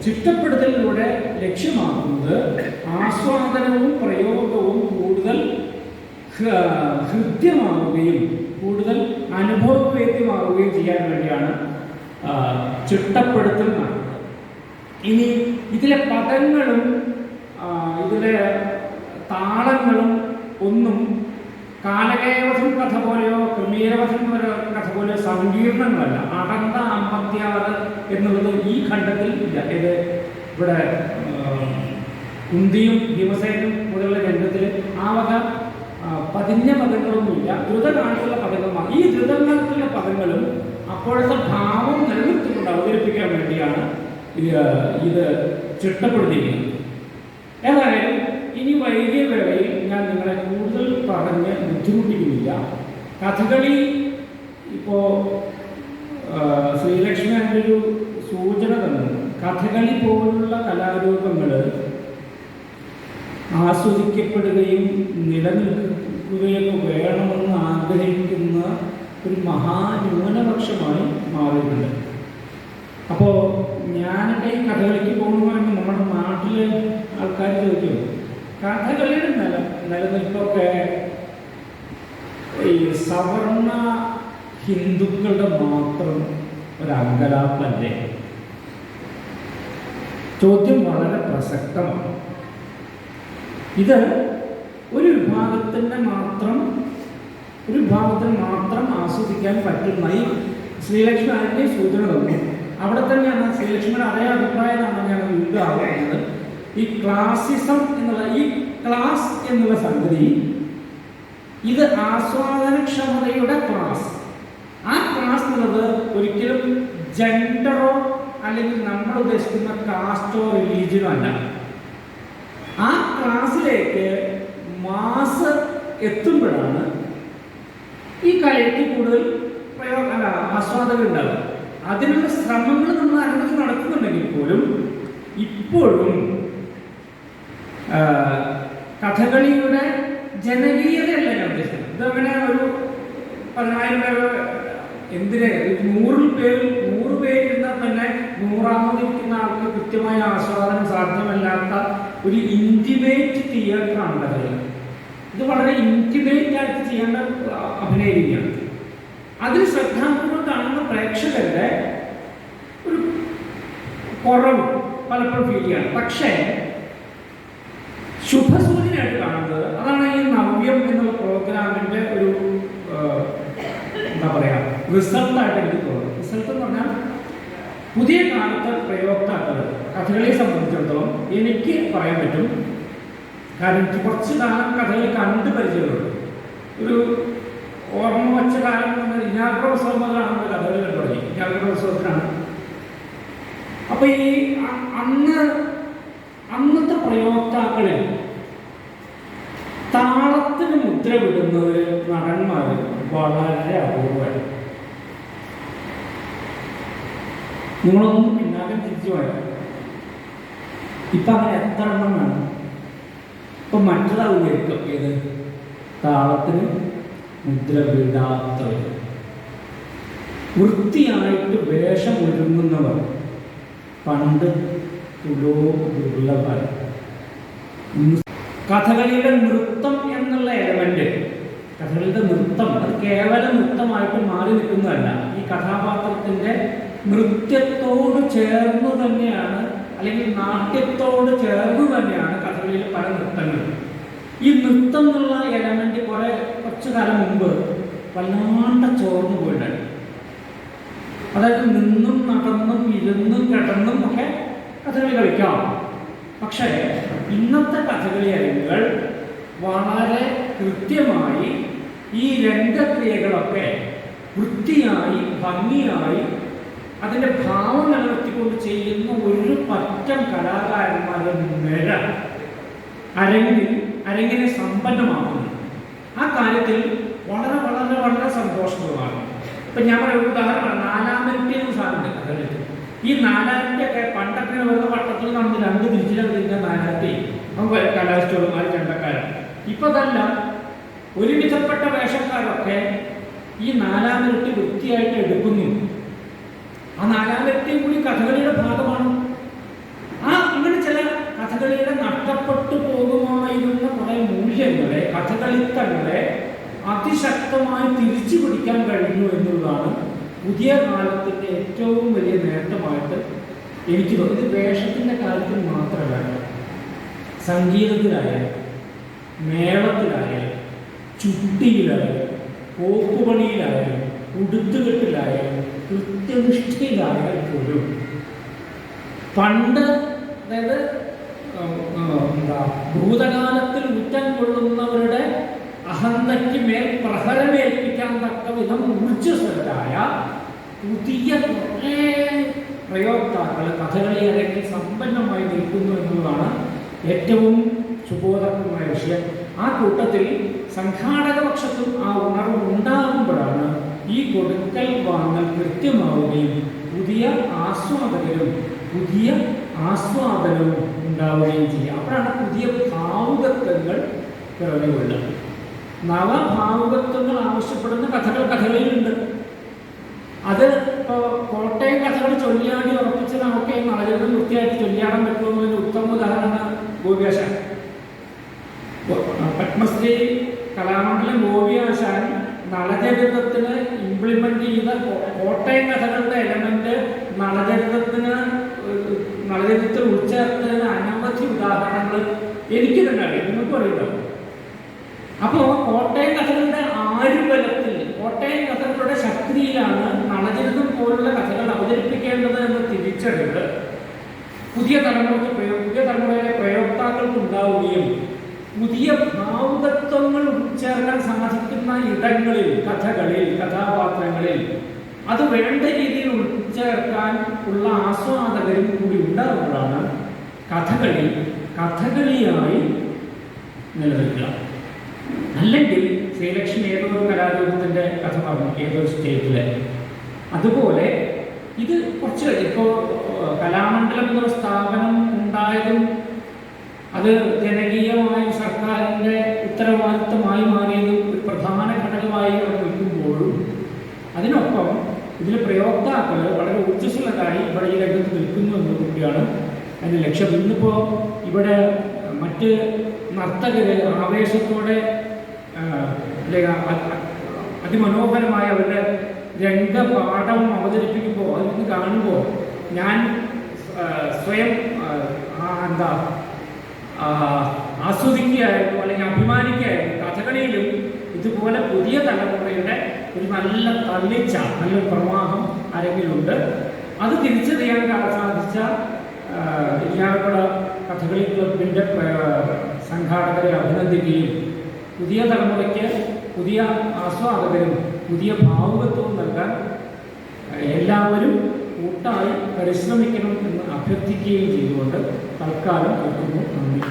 Speaker 1: ചിട്ടപ്പെടുത്തലിലൂടെ ലക്ഷ്യമാക്കുന്നത് ആസ്വാദനവും പ്രയോഗവും കൂടുതൽ ഹൃദ്യമാവുകയും കൂടുതൽ അനുഭവവേദ്യമാവുകയും ചെയ്യാൻ വേണ്ടിയാണ് ചിട്ടപ്പെടുത്തൽ നടത്തുന്നത്. ഇനി ഇതിലെ പദങ്ങളും ഇതിലെ താളങ്ങളും ഒന്നും കാലകേവധം കഥ പോലെയോ ക്രമീരവധം കഥ പോലെയോ സങ്കീർണങ്ങളല്ല. അടന്ത 56 എന്നുള്ളത് ഈ ഖണ്ഡത്തിൽ ഇല്ല. ഇത് ഇവിടെ കുന്തിയും ഭീമസേനും മുതലുള്ള രംഗത്തിൽ ആ വക പതിഞ്ഞ പദങ്ങളൊന്നുമില്ല, ദ്രുതഗാനത്തിലുള്ള പദങ്ങളുമാണ്. ഈ ദ്രുതഗാനത്തിലുള്ള പദങ്ങളും അപ്പോഴത്തെ ഭാവം നിലനിർത്തിക്കൊണ്ട് അവതരിപ്പിക്കാൻ വേണ്ടിയാണ് ഇത് ചിട്ടപ്പെടുത്തിയിരിക്കുന്നത്. ഏതായാലും ഇനി വൈകിയ വേളയിൽ ഞാൻ നിങ്ങളെ കൂടുതൽ പറഞ്ഞ് ബുദ്ധിമുട്ടിക്കുന്നില്ല. കഥകളി ഇപ്പോൾ ശ്രീലക്ഷ്മി അതിൻ്റെ ഒരു സൂചന തന്നു. കഥകളി പോലുള്ള കലാരൂപങ്ങൾ ആസ്വദിക്കപ്പെടുകയും നിലനിൽക്കുകയൊക്കെ വേണമെന്ന് ആഗ്രഹിക്കുന്ന ഒരു മഹാന്യൂനപക്ഷമായി മാറിയിട്ടുണ്ട്. അപ്പോൾ ഞാനൊക്കെ ഈ കഥകളിക്ക് പോകുന്നതാണ് നമ്മുടെ നാട്ടിലെ ആൾക്കാർ ചോദിക്കും, കഥകളിയുടെ നിലനിൽപ്പൊക്കെ ഈ സവർണ ഹിന്ദുക്കളുടെ മാത്രം ഒരങ്കലാപ്പല്ലേ? ചോദ്യം വളരെ പ്രസക്തമാണ്. ഇത് ഒരു വിഭാഗത്തിന് മാത്രം ആസ്വദിക്കാൻ പറ്റുന്ന ഈ ശ്രീലക്ഷ്മി അതിൻ്റെ സൂചന തന്നു. അവിടെ തന്നെയാണ് ശ്രീലക്ഷ്മിയുടെ അതേ അഭിപ്രായമാണ് ഞാൻ വീണ്ടും ആവുന്നത്. ഈ ക്ലാസിസം എന്നുള്ള ഈ ക്ലാസ് എന്നുള്ള സംഗതി, ഇത് ആസ്വാദനക്ഷമതയുടെ ക്ലാസ്. ആ ക്ലാസ് എന്നുള്ളത് ഒരിക്കലും ജെൻഡറോ അല്ലെങ്കിൽ നമ്മൾ ഉദ്ദേശിക്കുന്ന കാസ്റ്റോ റിലീജിയനോ അല്ല. ആ ക്ലാസ്സിലേക്ക് മാസ് എത്തുമ്പോഴാണ് ഈ കലയ്ക്ക് കൂടുതൽ ആസ്വാദകർ ഉണ്ടാകും. അതിനുള്ള ശ്രമങ്ങൾ നമ്മൾ അനവധി നടക്കുന്നുണ്ടെങ്കിൽ പോലും ഇപ്പോഴും കഥകളിയുടെ ജനകീയതയല്ല ഞാൻ ഉദ്ദേശിക്കുന്നത്. ഇതങ്ങനെ ഒരു 10,000 പേര് എന്തിന് 100 പേരിരുന്നാൽ തന്നെ 100ാമതിരിക്കുന്ന ആൾക്ക് കൃത്യമായ ആസ്വാദനം സാധ്യമല്ലാത്ത ഒരു ഇൻറ്റിമേറ്റ് തിയേറ്ററാണ് കഥകളി. ഇത് വളരെ ഇൻറ്റിമേറ്റ് ആയിട്ട് ചെയ്യേണ്ട അഭിനയ രീതിയാണ്. അതിൽ ശ്രദ്ധാപൂർവ്വം കാണുന്ന പ്രേക്ഷകരുടെ ഒരു കുറവ് പലപ്പോഴും ഫീൽ ചെയ്യാണ്. പക്ഷേ ശുഭസൂചനയായിട്ട് കാണുന്നത് അതാണ് ഈ നവ്യം എന്നുള്ള പ്രോഗ്രാമിൻ്റെ ഒരു എന്താ പറയുക റിസൾട്ടായിട്ട് എനിക്ക് തോന്നുന്നത്. റിസൾട്ട് എന്ന് പറഞ്ഞാൽ പുതിയ കാലത്തെ പ്രയോക്താക്കൾ കഥകളിയെ സംബന്ധിച്ചിടത്തോളം എനിക്ക് പറയാൻ പറ്റും. കാരണം എനിക്ക് കുറച്ച് കാലം കഥകളി കണ്ടു പരിചയമുണ്ട്. ഒരു ഓർമ്മ വച്ച കാലം ഇനാഗ്രഹോത്സവം മുതലാണ് കഥകളി കണ്ടു തുടങ്ങി. ഇനാഗ്രഹോത്സവത്തിനാണ്. അപ്പൊ ഈ അന്നത്തെ പ്രയോക്താക്കളിൽ താളത്തിന് മുദ്ര വിടുന്നത് നടന്മാർ വളരെ അപൂർവമാണ്. നിങ്ങളൊന്നും പിന്നാലെ തിരിച്ചു പോയാൽ ഇപ്പൊ അങ്ങനെ എത്ര എണ്ണം വേണം? ഇപ്പൊ മറ്റൊരാൾക്കായിരിക്കും ഏത് താളത്തിന് മുദ്ര വിടാത്തവർ, വൃത്തിയായിട്ട് വേഷം ഒരുങ്ങുന്നവർ പണ്ട് ദുർലഭം. കഥകളിയുടെ നൃത്തം എന്നുള്ള എലമെന്റ്, കഥകളിയുടെ നൃത്തം അത് കേവല നൃത്തമായിട്ട് മാറി നിൽക്കുന്നതല്ല. ഈ കഥാപാത്രത്തിന്റെ നൃത്യത്തോട് ചേർന്ന് തന്നെയാണ്, അല്ലെങ്കിൽ നാട്യത്തോട് ചേർന്ന് തന്നെയാണ് കഥകളിയിലെ പല നൃത്തങ്ങളും. ഈ നൃത്തം എന്നുള്ള എലമെന്റ് കുറച്ചു കാലം മുമ്പ് വല്ലാണ്ട് ചോർന്നു പോയിട്ടുണ്ട്. അതായത് നിന്നും നടന്നും ഇരുന്നും കിടന്നും ഒക്കെ കഥകളി കളിക്കാം. പക്ഷേ ഇന്നത്തെ കഥകളി അരങ്ങുകൾ വളരെ കൃത്യമായി ഈ രംഗക്രിയകളൊക്കെ വൃത്തിയായി ഭംഗിയായി അതിൻ്റെ ഭാവം നിലനിർത്തിക്കൊണ്ട് ചെയ്യുന്ന ഒരു പറ്റം കലാകാരന്മാരുടെ നിര അരങ്ങിനെ സമ്പന്നമാക്കുന്നു. ആ കാര്യത്തിൽ വളരെ വളരെ വളരെ സന്തോഷകരമാണ്. ഇപ്പം ഞാൻ പറയുന്ന ഉദാഹരണം, നാലാമിരട്ടി എന്ന സാധനം കഥകളിൽ. ഈ നാലായിരത്തിയൊക്കെ പണ്ടൊക്കെ വെറുതെ വട്ടത്തിൽ നടന്ന് രണ്ട് തിരിച്ചിലിന്റെ നാലായിരത്തി നമുക്ക് കലാകാരന്മാർ ചെണ്ടക്കാരാണ്. ഇപ്പൊ അതല്ല, ഒരുവിധപ്പെട്ട വേഷക്കാരൊക്കെ ഈ നാലാമിരട്ടി വൃത്തിയായിട്ട് എടുക്കുന്നു. ആ നാലാമിരട്ടിയും കൂടി കഥകളിയുടെ ഭാഗമാണ്. അങ്ങനെ ചില കഥകളിയുടെ നഷ്ടപ്പെട്ടു പോകുമായിരുന്ന കുറെ മൂല്യങ്ങളെ, കഥകളിത്തങ്ങളെ അതിശക്തമായി തിരിച്ചു പിടിക്കാൻ കഴിഞ്ഞു എന്നുള്ളതാണ് പുതിയ കാലത്തിൻ്റെ ഏറ്റവും വലിയ നേട്ടമായിട്ട് എനിക്ക് തോന്നുന്നത്. ഇത് വേഷത്തിൻ്റെ കാര്യത്തിൽ മാത്രമല്ല, സംഗീതത്തിലായാലും മേളത്തിലായാലും ചുട്ടിയിലായാലും കോപ്പുപണിയിലായാലും ഉടുത്തുകെട്ടിലായാലും കൃത്യനിഷ്ഠയിലായാലും പോലും പണ്ട്, അതായത് ഭൂതകാലത്തിൽ ഉറ്റം കൊള്ളുന്നവരുടെ അഹന്തയ്ക്ക് മേൽ പ്രഹരമേൽപ്പിക്കാൻ തക്ക വിധം ഊർജ്ജസ്വരായ പുതിയ കുറേ പ്രയോക്താക്കൾ കഥകളി അരങ്ങിൽ സമ്പന്നമായി നിൽക്കുന്നു എന്നുള്ളതാണ് ഏറ്റവും സുബോധമായ വിഷയം. ആ കൂട്ടത്തിൽ സംഘാടക പക്ഷത്തും ആ ഉണർവ് ഉണ്ടാകുമ്പോഴാണ് ഈ കൊടുക്കൽ വാങ്ങൽ കൃത്യമാവുകയും പുതിയ ആസ്വാദനവും ഉണ്ടാവുകയും ചെയ്യുക. അപ്പോഴാണ് പുതിയ ഭാവുകത്വങ്ങൾ പിറവിയുള്ളത്. നവഭാവുകത്വങ്ങൾ ആവശ്യപ്പെടുന്ന കഥകളിലുണ്ട്. അത് ഇപ്പോൾ കോട്ടയം കഥകൾ ചൊല്ലിയാടി ഉറപ്പിച്ച നമുക്ക് നളചരിതം വൃത്തിയായിട്ട് ചൊല്ലിയാടാൻ പറ്റുമെന്നതിന് ഉത്തമ ഉദാഹരണമാണ് ഗോപിയാശാൻ. പത്മശ്രീ കലാമണ്ഡലം ഗോപിയാശാൻ നളചരിതത്തിന് ഇംപ്ലിമെന്റ് ചെയ്ത കോട്ടയം കഥകളുടെ എലമെന്റ് നളചരിതത്തിൽ ഉൾച്ചേർത്തതിന് അനവധി ഉദാഹരണങ്ങൾ എനിക്ക് തന്നെ അറിയാം, നിങ്ങൾക്കും അറിയാം. അപ്പോൾ കോട്ടയം കഥകളുടെ ആരുബലത്തിൽ, കോട്ടയം കഥകളുടെ ശക്തിയിലാണ് നളചരിതം പോലുള്ള കഥകൾ അവതരിപ്പിക്കേണ്ടത് എന്ന് തിരിച്ചറിവ് പുതിയ തലമുറയിലെ പ്രയോക്താക്കൾക്ക് ഉണ്ടാവുകയും പുതിയ ഭാവുകത്വങ്ങൾ ഉൾച്ചേർക്കാൻ സാധിക്കുന്ന ഇടങ്ങളിൽ, കഥാപാത്രങ്ങളിൽ അത് വേണ്ട രീതിയിൽ ഉൾച്ചേർക്കാൻ ഉള്ള ആസ്വാദകരും കൂടി ഉണ്ടാകുമ്പോഴാണ് കഥകളിയായി നിലനിൽക്കുക. അല്ലെങ്കിൽ ശ്രീലക്ഷ്മി ഏതൊരു കലാരൂപത്തിൻ്റെ കഥ പറഞ്ഞു, ഏതൊരു സ്റ്റേറ്റിലെ. അതുപോലെ ഇത് കുറച്ച് ഇപ്പോൾ കലാമണ്ഡലം എന്നൊരു സ്ഥാപനം ഉണ്ടായതും അത് ജനകീയമായ സർക്കാരിൻ്റെ ഉത്തരവാദിത്തമായി മാറിയതും ഒരു പ്രധാന ഘടകമായി അവിടെ നിൽക്കുമ്പോഴും അതിനൊപ്പം ഇതിൽ പ്രയോക്താക്കൾ വളരെ ഊർജ്ജസ്വലരായി ഇവിടെ ഈ രംഗത്ത് നിൽക്കുന്നു എന്നതുകൂടിയാണ് അതിൻ്റെ ലക്ഷ്യം. ഇന്നിപ്പോൾ ഇവിടെ മറ്റ് നർത്തകർ ആവേശത്തോടെ അതിമനോഹരമായ അവരുടെ രംഗപാഠം അവതരിപ്പിക്കുമ്പോൾ അതിന് കാണുമ്പോൾ ഞാൻ സ്വയം ആസ്വദിക്കുകയായിരുന്നു, അല്ലെങ്കിൽ അഭിമാനിക്കുകയായിരുന്നു. കഥകളിയിലും ഇതുപോലെ പുതിയ തലമുറയുടെ ഒരു നല്ലൊരു പ്രവാഹം അരങ്ങിലുണ്ട്. അത് തിരിച്ചറിയാൻ സാധിച്ച ഇയാളുടെ കഥകളി ക്ലബിൻ്റെ സംഘാടകരെ അഭിനന്ദിക്കുകയും പുതിയ തലമുറയ്ക്ക് പുതിയ ആസ്വാദകരും പുതിയ ഭാവുകത്വവും നൽകാൻ എല്ലാവരും കൂട്ടായി പരിശ്രമിക്കണം എന്ന് അഭ്യർത്ഥിക്കുകയും ചെയ്തുകൊണ്ട് തൽക്കാലം നിർത്തുന്നു. നന്ദി.